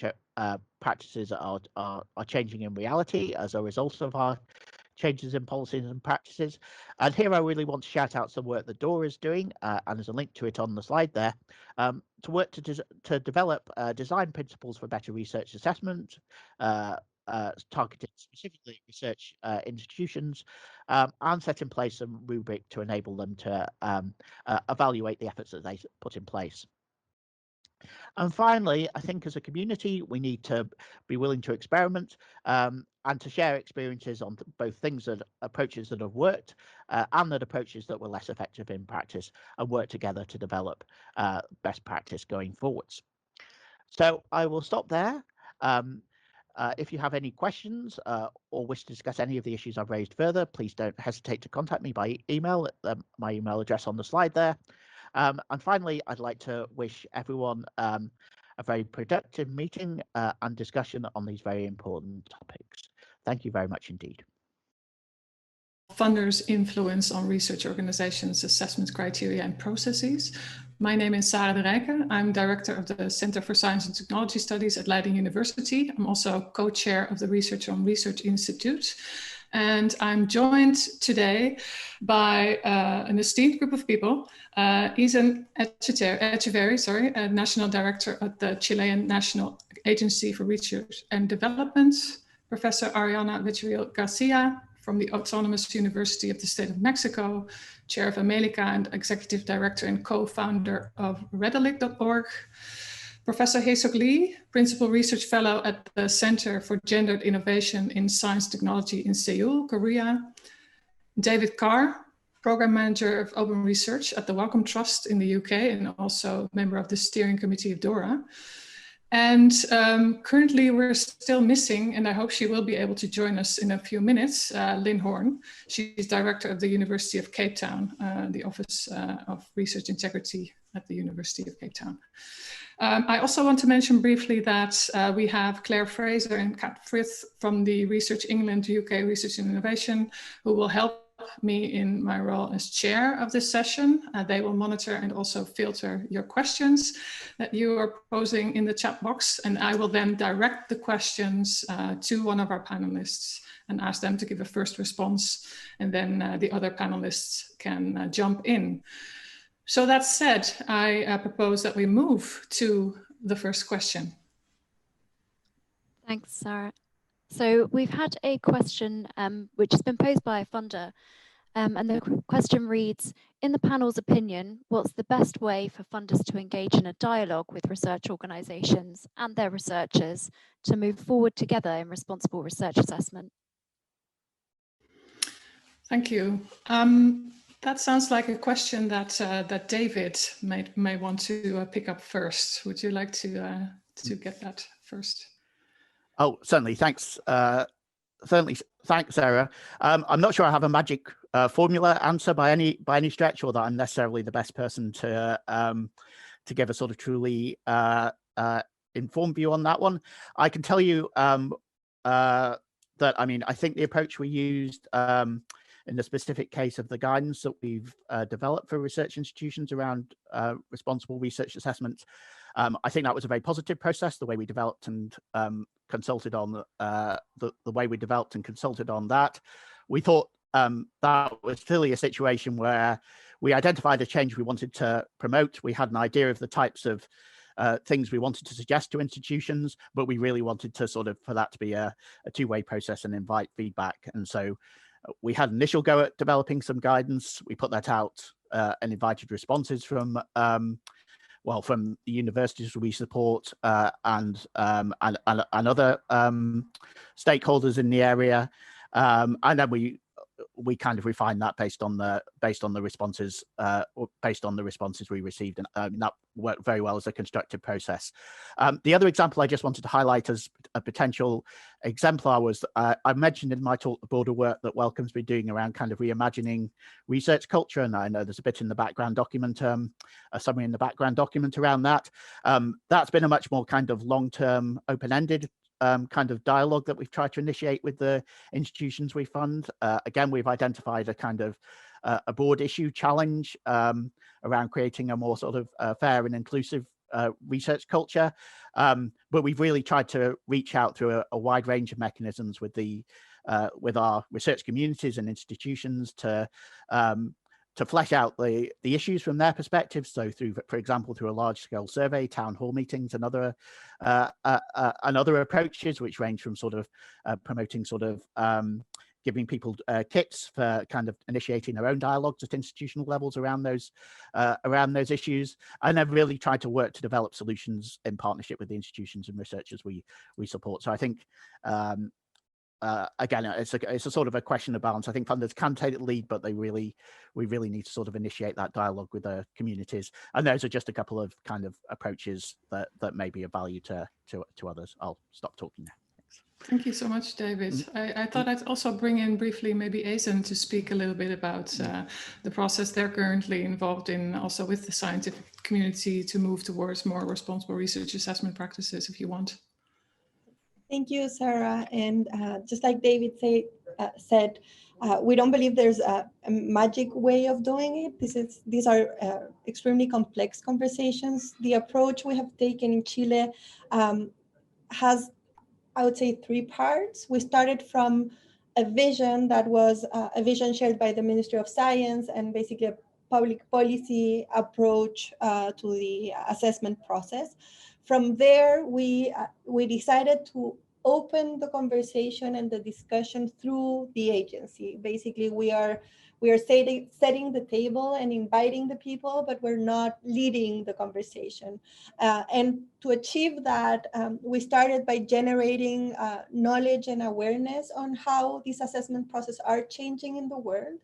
practices are changing in reality as a result of our changes in policies and practices. And here I really want to shout out some work that Dora is doing, and there's a link to it on the slide there, to work to develop design principles for better research assessment, targeted specifically at research institutions, and set in place some rubric to enable them to evaluate the efforts that they put in place. And finally, I think as a community, we need to be willing to experiment and to share experiences on both approaches that have worked and that approaches that were less effective in practice, and work together to develop best practice going forwards. So I will stop there. If you have any questions or wish to discuss any of the issues I've raised further, please don't hesitate to contact me by email at my email address on the slide there. And finally, I'd like to wish everyone a very productive meeting and discussion on these very important topics. Thank you very much indeed. Funders' influence on research organizations' assessment criteria and processes. My name is Sarah de Rijke. I'm director of the Center for Science and Technology Studies at Leiden University. I'm also co-chair of the Research on Research Institute. And I'm joined today by an esteemed group of people. Isen Echeverri, National Director at the Chilean National Agency for Research and Development. Professor Ariana Vichuril Garcia from the Autonomous University of the State of Mexico, Chair of Amelica and Executive Director and co-founder of Redalic.org. Professor Hae-Sok Lee, Principal Research Fellow at the Center for Gendered Innovation in Science Technology in Seoul, Korea. David Carr, Program Manager of Open Research at the Wellcome Trust in the UK and also member of the Steering Committee of DORA. And currently we're still missing, and I hope she will be able to join us in a few minutes, Lynn Horn. She's Director of the University of Cape Town, the Office of Research Integrity at the University of Cape Town. I also want to mention briefly that we have Claire Fraser and Kat Frith from the Research England UK Research and Innovation, who will help me in my role as chair of this session. They will monitor and also filter your questions that you are posing in the chat box, and I will then direct the questions to one of our panelists and ask them to give a first response, and then the other panelists can jump in. So that said, I propose that we move to the first question. Thanks, Sarah. So we've had a question which has been posed by a funder, and the question reads, in the panel's opinion, what's the best way for funders to engage in a dialogue with research organisations and their researchers to move forward together in responsible research assessment? Thank you. That sounds like a question that that David may want to pick up first. Would you like to get that first? Oh, certainly. Thanks. Certainly. Thanks, Sarah. I'm not sure I have a magic formula answer by any stretch, or that I'm necessarily the best person to give a sort of truly informed view on that one. I can tell you that, I mean, I think the approach we used in the specific case of the guidance that we've developed for research institutions around responsible research assessment, I think that was a very positive process, the way we developed and consulted on the way we developed and consulted on that. We thought that was clearly a situation where we identified a change we wanted to promote. We had an idea of the types of things we wanted to suggest to institutions, but we really wanted to sort of, for that to be a two-way process and invite feedback. And so we had an initial go at developing some guidance. We put that out and invited responses from from the universities we support and other stakeholders in the area, and then we kind of refined that based on the responses we received, and that worked very well as a constructive process. The other example I just wanted to highlight as a potential exemplar was I mentioned in my talk the broader work that Wellcome's been doing around kind of reimagining research culture, and I know there's a bit in the background document, a summary in the background document around that. That's been a much more kind of long-term, open-ended kind of dialogue that we've tried to initiate with the institutions we fund. Again, we've identified a kind of a broad issue challenge around creating a more sort of fair and inclusive research culture. But we've really tried to reach out through a wide range of mechanisms with our research communities and institutions to flesh out the issues from their perspectives. So through, for example, through a large scale survey, town hall meetings, and other approaches, which range from sort of promoting sort of giving people kits for kind of initiating their own dialogues at institutional levels around those issues, and then really tried to work to develop solutions in partnership with the institutions and researchers we support. So I think again, it's a sort of a question of balance. I think funders can take the lead, but we really need to sort of initiate that dialogue with the communities. And those are just a couple of kind of approaches that may be of value to others. I'll stop talking now. Thank you so much, David. I thought I'd also bring in briefly maybe Asen to speak a little bit about the process they're currently involved in, also with the scientific community, to move towards more responsible research assessment practices, if you want. Thank you, Sarah. And just like David said, we don't believe there's a magic way of doing it. These are extremely complex conversations. The approach we have taken in Chile has, I would say, three parts. We started from a vision that was a vision shared by the Ministry of Science, and basically a public policy approach to the assessment process. From there, we decided to open the conversation and the discussion through the agency. Basically, we are setting the table and inviting the people, but we're not leading the conversation. And to achieve that, we started by generating knowledge and awareness on how these assessment processes are changing in the world.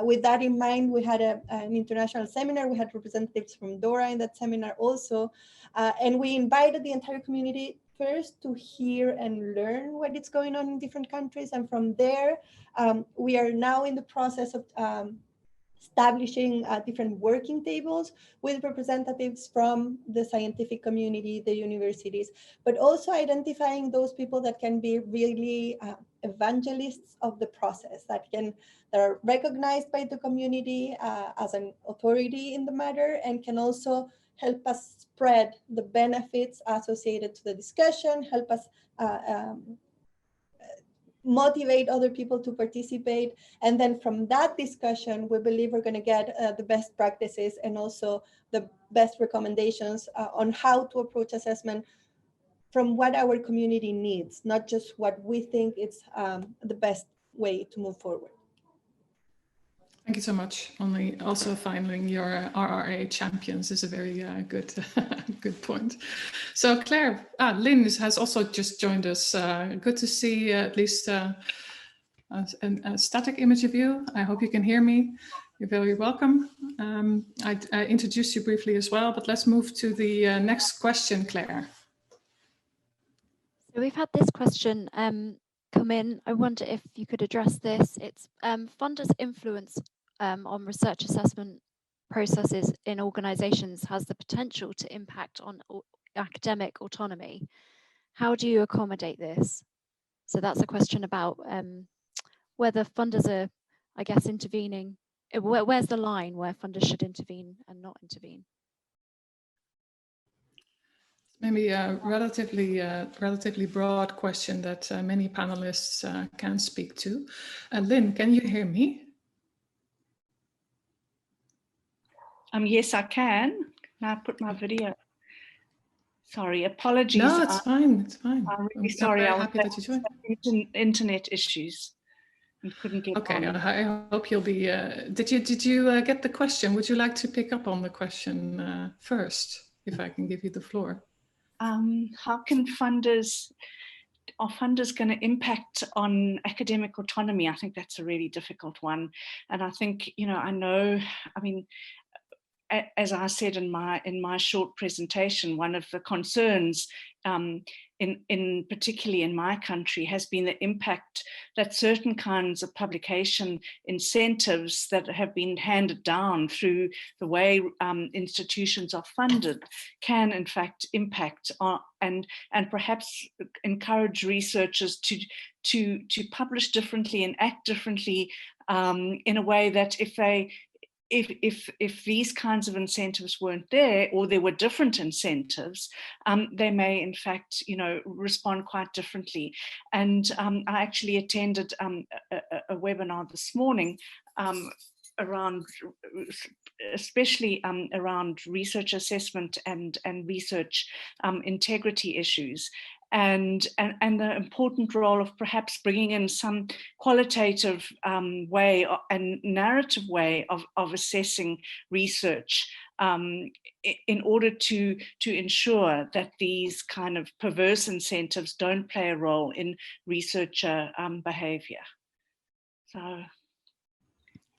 With that in mind, we had an international seminar. We had representatives from DORA in that seminar also. And we invited the entire community first to hear and learn what is going on in different countries. And from there, we are now in the process of establishing different working tables with representatives from the scientific community, the universities, but also identifying those people that can be really evangelists of the process, that are recognized by the community as an authority in the matter, and can also help us spread the benefits associated to the discussion, help us motivate other people to participate. And then from that discussion, we believe we're going to get the best practices and also the best recommendations on how to approach assessment from what our community needs, not just what we think is the best way to move forward. Thank you so much. Also finding your RRA champions is a very good good point. So Claire, Lynn has also just joined us. Good to see at least a static image of you. I hope you can hear me. You're very welcome. I introduced you briefly as well, but let's move to the next question, Claire. So we've had this question come in. I wonder if you could address this. It's funders' influence on research assessment processes in organizations has the potential to impact on academic autonomy. How do you accommodate this? So that's a question about whether funders are, I guess, intervening. Where's the line where funders should intervene and not intervene? Maybe a relatively broad question that many panelists can speak to. Lynn, can you hear me? Yes, I can. Now I put my video. Sorry, apologies. No, it's fine. It's fine. I'm really sorry. I'm happy that you joined. Internet issues and couldn't get okay, on. I hope you'll be. Did you get the question? Would you like to pick up on the question first, if I can give you the floor? How can are funders going to impact on academic autonomy? I think that's a really difficult one. And I think, as I said in my short presentation, one of the concerns in particularly in my country has been the impact that certain kinds of publication incentives that have been handed down through the way institutions are funded can in fact impact and perhaps encourage researchers to publish differently and act differently in a way that if these kinds of incentives weren't there, or there were different incentives, they may in fact, respond quite differently. And I actually attended a webinar this morning around, especially around research assessment and research integrity issues. And the important role of perhaps bringing in some qualitative way and narrative way of assessing research in order to ensure that these kind of perverse incentives don't play a role in researcher behavior. So.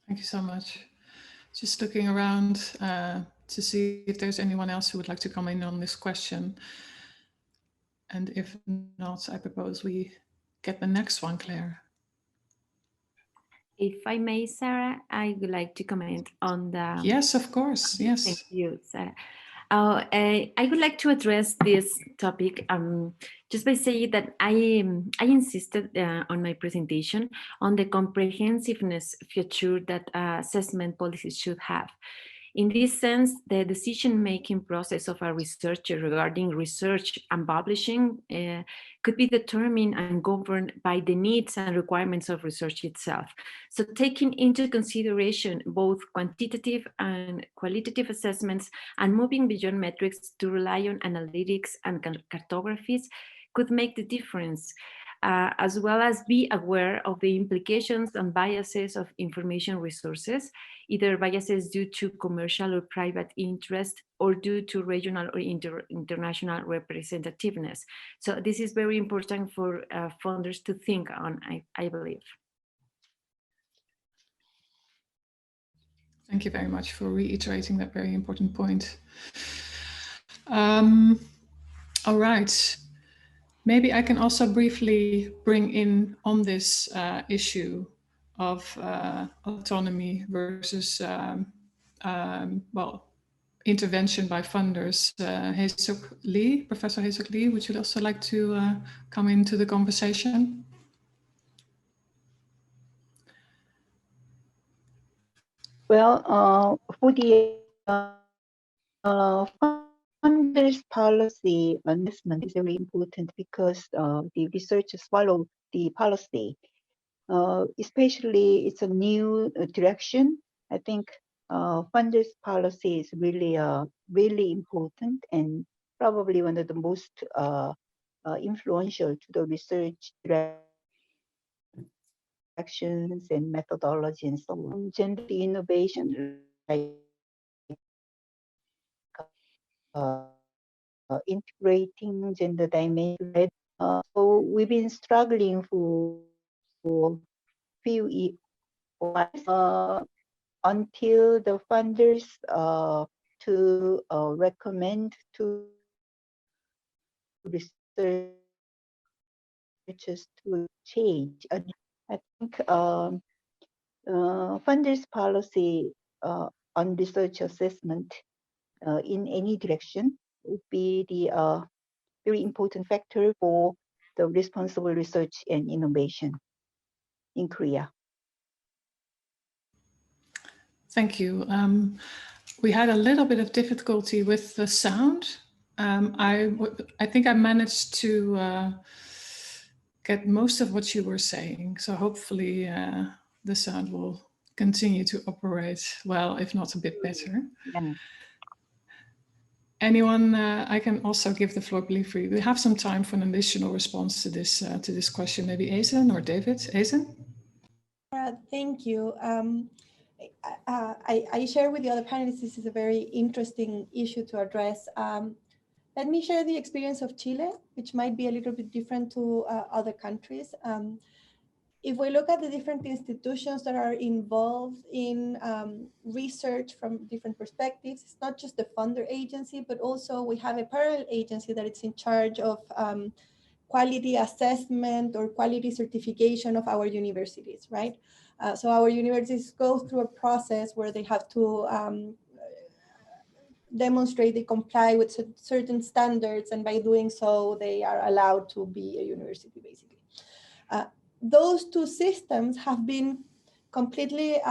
Thank you so much. Just looking around to see if there's anyone else who would like to come in on this question. And if not, I propose we get the next one, Claire. If I may, Sarah, I would like to comment on the... Yes, of course, yes. Thank you, Sarah. I would like to address this topic just by saying that I insisted on my presentation on the comprehensiveness feature that assessment policies should have. In this sense, the decision-making process of a researcher regarding research and publishing could be determined and governed by the needs and requirements of research itself. So taking into consideration both quantitative and qualitative assessments and moving beyond metrics to rely on analytics and cartographies could make the difference. As well as be aware of the implications and biases of information resources, either biases due to commercial or private interest or due to regional or international representativeness. So this is very important for funders to think on, I believe. Thank you very much for reiterating that very important point. All right. Maybe I can also briefly bring in on this issue of autonomy versus, well, intervention by funders. Hae-Suk Lee, Professor Hae-Suk Lee, would you also like to come into the conversation? Well, for the funders policy assessment is very important because the researchers follow the policy. Especially it's a new direction. I think funders policy is really really important and probably one of the most influential to the research directions and methodology and so on. Gender innovation like integrating gender dimension. So we've been struggling for few years until the funders to recommend to researchers to change. I think funders policy on research assessment in any direction would be the very important factor for the responsible research and innovation in Korea. Thank you. We had a little bit of difficulty with the sound. I think I managed to get most of what you were saying. So hopefully the sound will continue to operate well, if not a bit better. Yeah. Anyone, I can also give the floor, believe free. We have some time for an additional response to this question. Maybe Azen or David. Azen? Thank you. I share with the other panelists, this is a very interesting issue to address. Let me share the experience of Chile, which might be a little bit different to other countries. If we look at the different institutions that are involved in research from different perspectives, it's not just the funder agency, but also we have a parallel agency that is in charge of quality assessment or quality certification of our universities, right? So our universities go through a process where they have to demonstrate they comply with certain standards, and by doing so, they are allowed to be a university, basically. Those two systems have been completely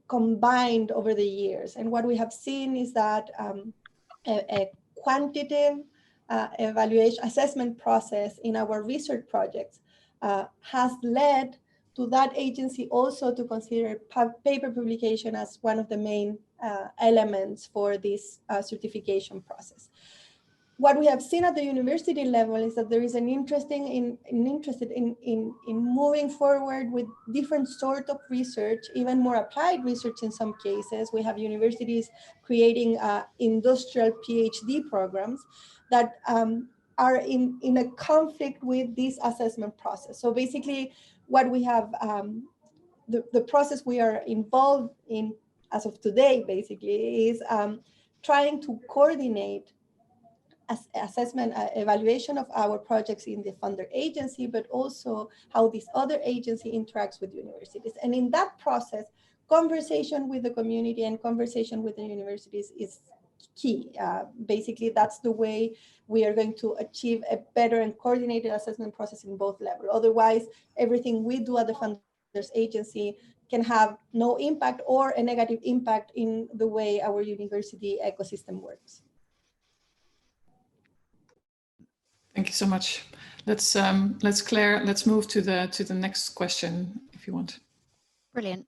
combined over the years. And what we have seen is that a quantitative evaluation assessment process in our research projects has led to that agency also to consider paper publication as one of the main elements for this certification process. What we have seen at the university level is that there is an interest in moving forward with different sort of research, even more applied research in some cases. We have universities creating industrial PhD programs that are in a conflict with this assessment process. So basically what we have, the process we are involved in as of today, basically, is trying to coordinate assessment, evaluation of our projects in the funder agency, but also how this other agency interacts with universities. And in that process, conversation with the community and conversation with the universities is key. Basically, that's the way we are going to achieve a better and coordinated assessment process in both levels. Otherwise, everything we do at the funders agency can have no impact or a negative impact in the way our university ecosystem works. Thank you so much. Let's move to the next question if you want. Brilliant.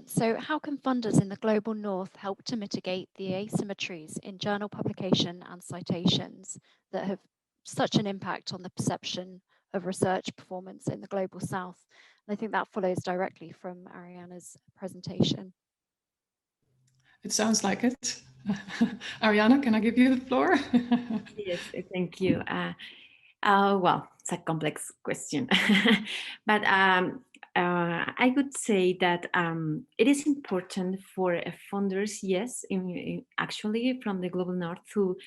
So how can funders in the global north help to mitigate the asymmetries in journal publication and citations that have such an impact on the perception of research performance in the global south? And I think that follows directly from Ariana's presentation. It sounds like it. Ariana, can I give you the floor? Yes, thank you. Well, it's a complex question, but I would say that it is important for funders, yes, actually from the global north, to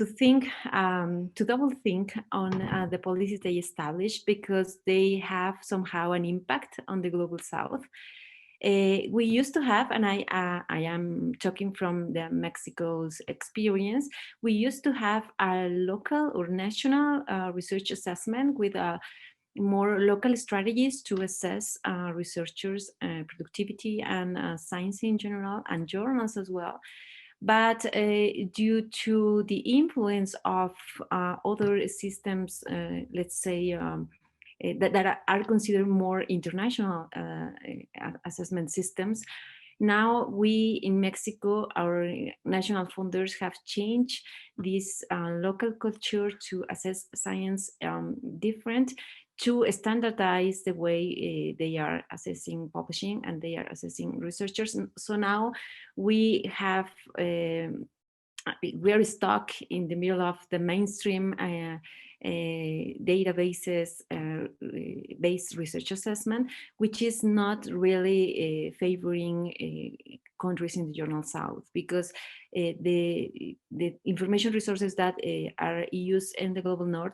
think, to double think on the policies they establish, because they have somehow an impact on the global south. We used to have, and I am talking from the Mexico's experience, we used to have a local or national research assessment with more local strategies to assess researchers' productivity and science in general, and journals as well. But due to the influence of other systems, let's say, that are considered more international assessment systems, now we in Mexico, our national funders have changed this local culture to assess science different, to standardize the way they are assessing publishing and they are assessing researchers. So now we have, we are stuck in the middle of the mainstream databases based research assessment, which is not really favoring countries in the Global South, because the information resources that are used in the Global North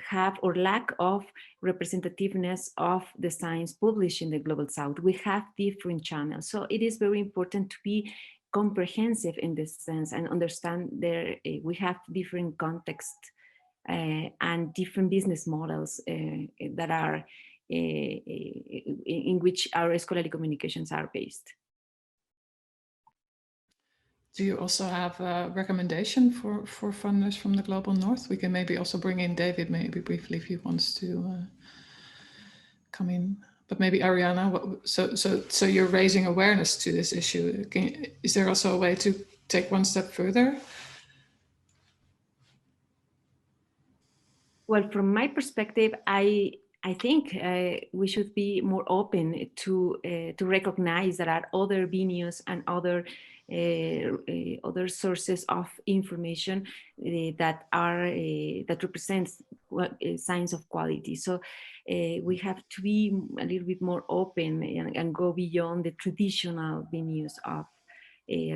have or lack of representativeness of the science published in the Global South. We have different channels. So it is very important to be comprehensive in this sense and understand there we have different contexts and different business models that are in which our scholarly communications are based. Do you also have a recommendation for funders from the Global North? We can maybe also bring in David maybe briefly if he wants to come in. But maybe Ariana, so you're raising awareness to this issue. Is there also a way to take one step further? Well, from my perspective, I think we should be more open to recognize there are other venues and other sources of information that are that represents science of quality. So we have to be a little bit more open and go beyond the traditional venues of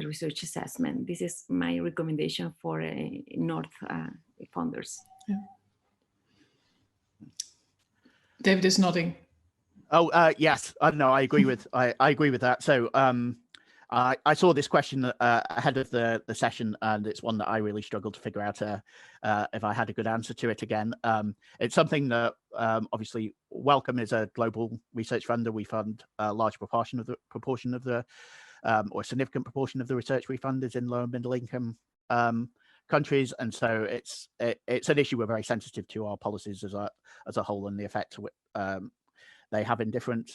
research assessment. This is my recommendation for North funders. Yeah. David is nodding. Oh, yes. No, I agree with I agree with that. So I saw this question ahead of the session, and it's one that I really struggled to figure out if I had a good answer to it again. It's something that obviously Wellcome is a global research funder. We fund a large proportion of the or a significant proportion of the research we fund is in low and middle income countries, and so it's an issue we're very sensitive to, our policies as a whole and the effect they have in different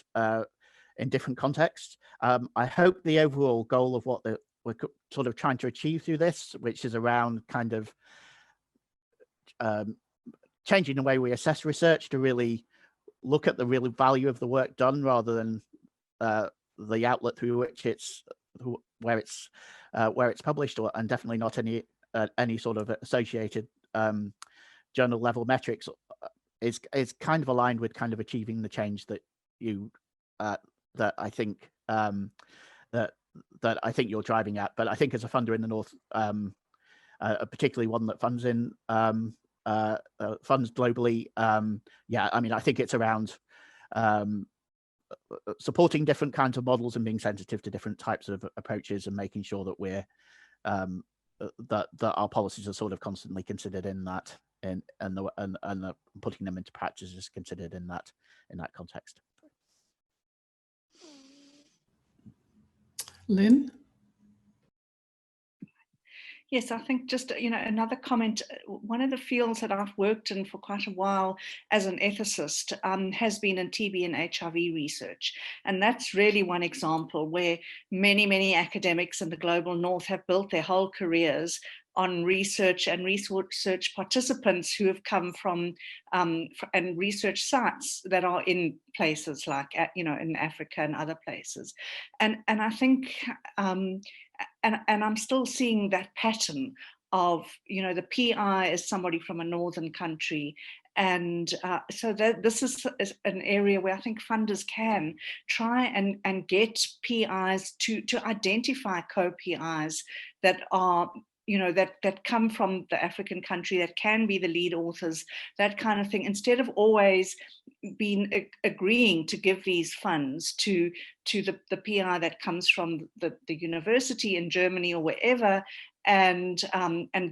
contexts. I hope the overall goal of what we're sort of trying to achieve through this, which is around kind of changing the way we assess research to really look at the real value of the work done rather than the outlet through which where it's published, and definitely not any sort of associated journal level metrics, is kind of aligned with kind of achieving the change that you that I think that I think you're driving at. But I think as a funder in the North, particularly one that funds globally, yeah, I mean, I think it's around supporting different kinds of models and being sensitive to different types of approaches and making sure that we're that our policies are sort of constantly considered in that, and putting them into practice is considered in that context. Lynn? Yes, I think just, another comment, one of the fields that I've worked in for quite a while as an ethicist has been in TB and HIV research. And that's really one example where many, many academics in the global North have built their whole careers on research and research participants who have come from and research sites that are in places like, in Africa and other places. And I think, and I'm still seeing that pattern of, the PI is somebody from a northern country. And so this is an area where I think funders can try and get PIs to identify co-PIs that are that come from the African country, that can be the lead authors, that kind of thing, instead of always being agreeing to give these funds to the PI that comes from the university in Germany or wherever, and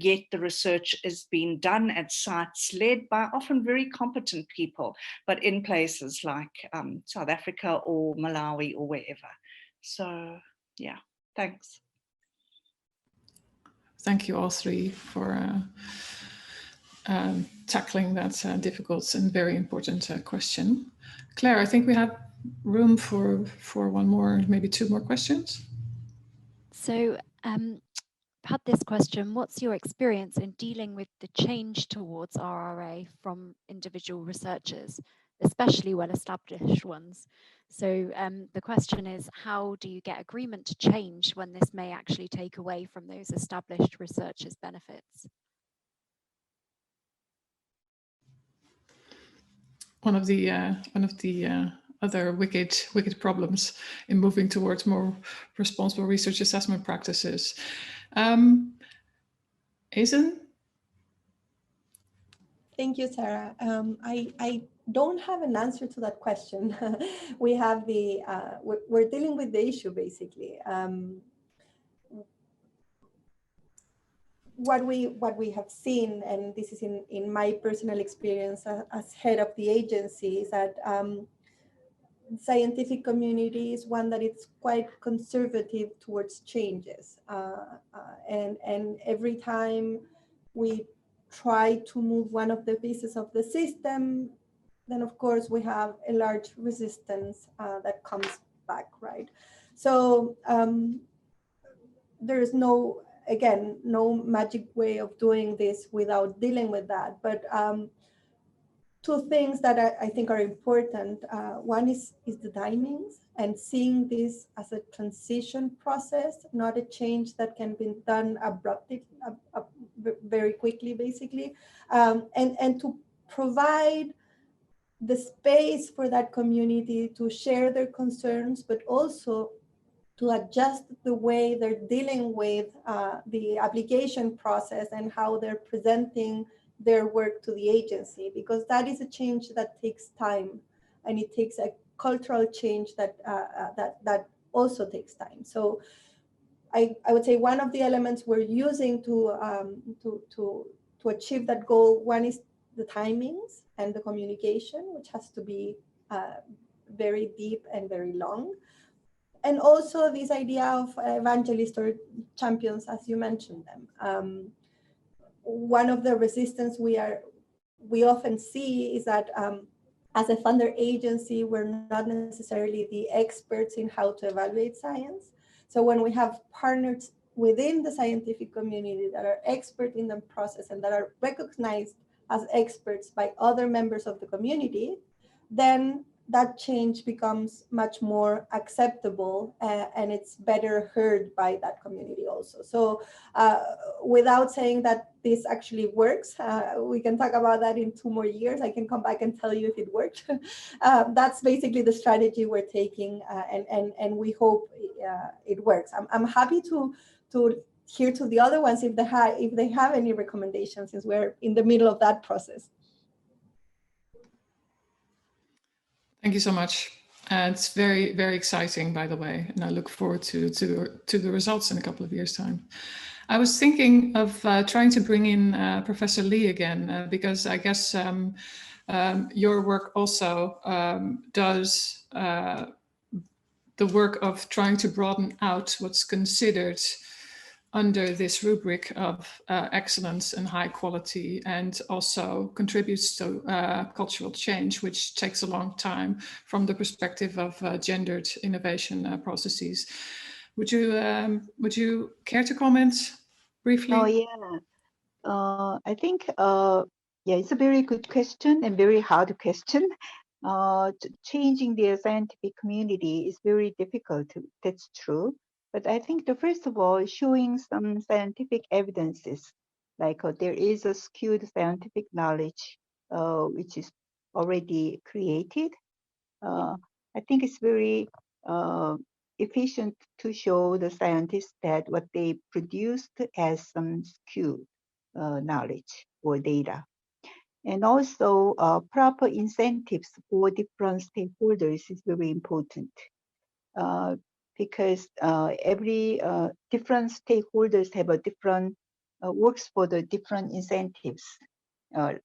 yet the research is being done at sites led by often very competent people, but in places like South Africa or Malawi or wherever. So yeah, thanks. Thank you all three for tackling that difficult and very important question. Claire, I think we have room for one more, maybe two more questions. So I've had this question: what's your experience in dealing with the change towards RRA from individual researchers, especially well-established ones? So the question is, how do you get agreement to change when this may actually take away from those established researchers' benefits? One of the other wicked problems in moving towards more responsible research assessment practices. Aizen? Thank you, Sarah. I don't have an answer to that question. We have we're dealing with the issue basically. What we have seen, and this is in my personal experience as head of the agency, is that scientific community is one that it's quite conservative towards changes, and every time we try to move one of the pieces of the system, then of course we have a large resistance that comes back, right? So there is no magic way of doing this without dealing with that. But two things that I think are important. One is the timings, and seeing this as a transition process, not a change that can be done abruptly, very quickly, basically, and to provide the space for that community to share their concerns, but also to adjust the way they're dealing with the application process and how they're presenting their work to the agency, because that is a change that takes time, and it takes a cultural change that also takes time. So I would say one of the elements we're using to achieve that goal, one is the timings and the communication, which has to be very deep and very long. And also this idea of evangelists or champions, as you mentioned them. One of the resistance we often see is that as a funder agency, we're not necessarily the experts in how to evaluate science. So when we have partners within the scientific community that are expert in the process and that are recognized as experts by other members of the community, then that change becomes much more acceptable, and it's better heard by that community also. So without saying that this actually works, we can talk about that in 2 more years. I can come back and tell you if it worked. That's basically the strategy we're taking, and we hope it works. I'm happy to hear to the other ones if they have any recommendations, since we're in the middle of that process. Thank you so much. It's very, very exciting, by the way, and I look forward to the results in a couple of years' time. I was thinking of trying to bring in Professor Lee again, because I guess your work also does the work of trying to broaden out what's considered under this rubric of excellence and high quality, and also contributes to cultural change, which takes a long time from the perspective of gendered innovation processes. Would you care to comment briefly? Oh yeah, I think yeah, it's a very good question and very hard question. Changing the scientific community is very difficult. That's true. But I think first of all, showing some scientific evidences, like there is a skewed scientific knowledge which is already created. I think it's very efficient to show the scientists that what they produced has some skewed knowledge or data. And also proper incentives for different stakeholders is very important because every different stakeholders have a different, works for the different incentives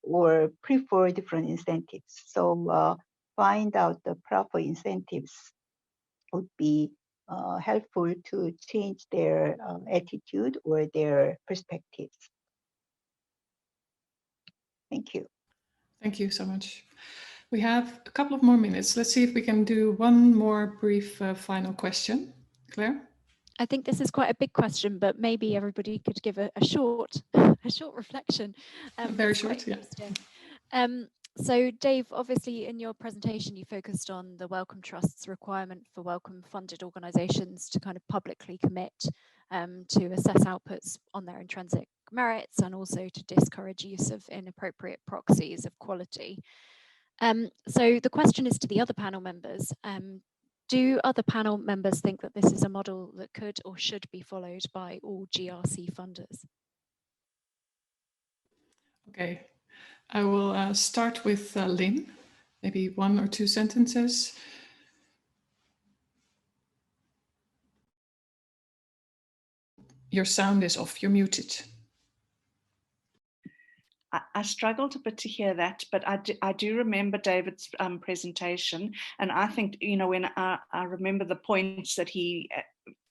or prefer different incentives. So find out the proper incentives would be helpful to change their attitude or their perspectives. Thank you. Thank you so much. We have a couple of more minutes. Let's see if we can do one more brief final question. Claire? I think this is quite a big question, but maybe everybody could give a short reflection. Very short, yeah. So Dave, obviously in your presentation, you focused on the Wellcome Trust's requirement for Wellcome funded organisations to kind of publicly commit to assess outputs on their intrinsic merits and also to discourage use of inappropriate proxies of quality. So the question is to the other panel members. Do other panel members think that this is a model that could or should be followed by all GRC funders? Okay, I will start with Lynn, maybe 1 or 2 sentences. Your sound is off, you're muted. I struggled a bit to hear that, but I do remember David's presentation, and I think, you know, when I remember the points that he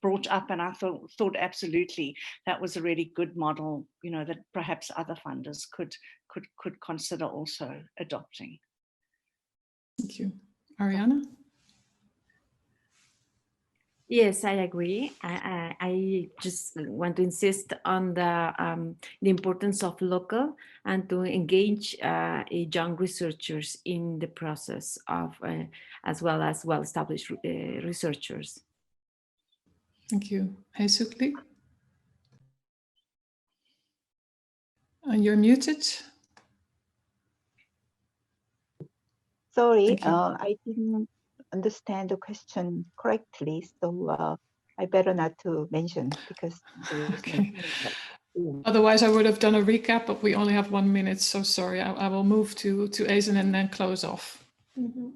brought up, and I thought absolutely that was a really good model, you know, that perhaps other funders could consider also adopting. Thank you. Ariana? Yes, I agree. I just want to insist on the importance of local and to engage young researchers in the process of, as well as well-established researchers. Thank you. Hey, Sukli? You're muted. Sorry, I didn't understand the question correctly, so I better not to mention because okay. Otherwise, I would have done a recap, but we only have 1 minute, so sorry. I will move to Aizen and then close off. Mm-hmm.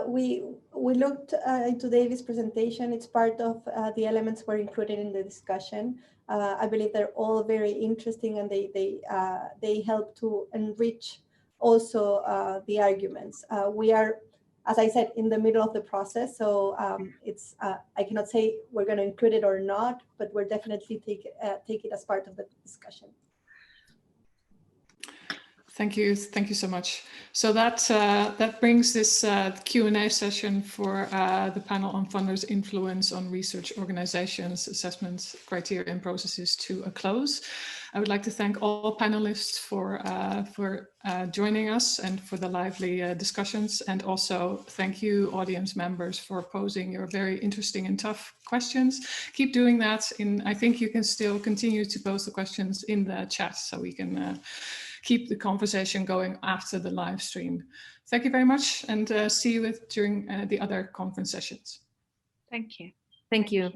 We looked into David's presentation. It's part of the elements were included in the discussion. I believe they're all very interesting, and they help to enrich also the arguments. We are, as I said, in the middle of the process, so it's I cannot say we're going to include it or not, but we're definitely take it as part of the discussion. Thank you so much. So that brings this Q&A session for the panel on funders' influence on research organizations, assessments, criteria and processes to a close. I would like to thank all panelists for joining us and for the lively discussions, and also thank you audience members for posing your very interesting and tough questions. Keep doing that. I think you can still continue to post the questions in the chat so we can keep the conversation going after the live stream. Thank you very much, and see you during the other conference sessions. Thank you. Thank you.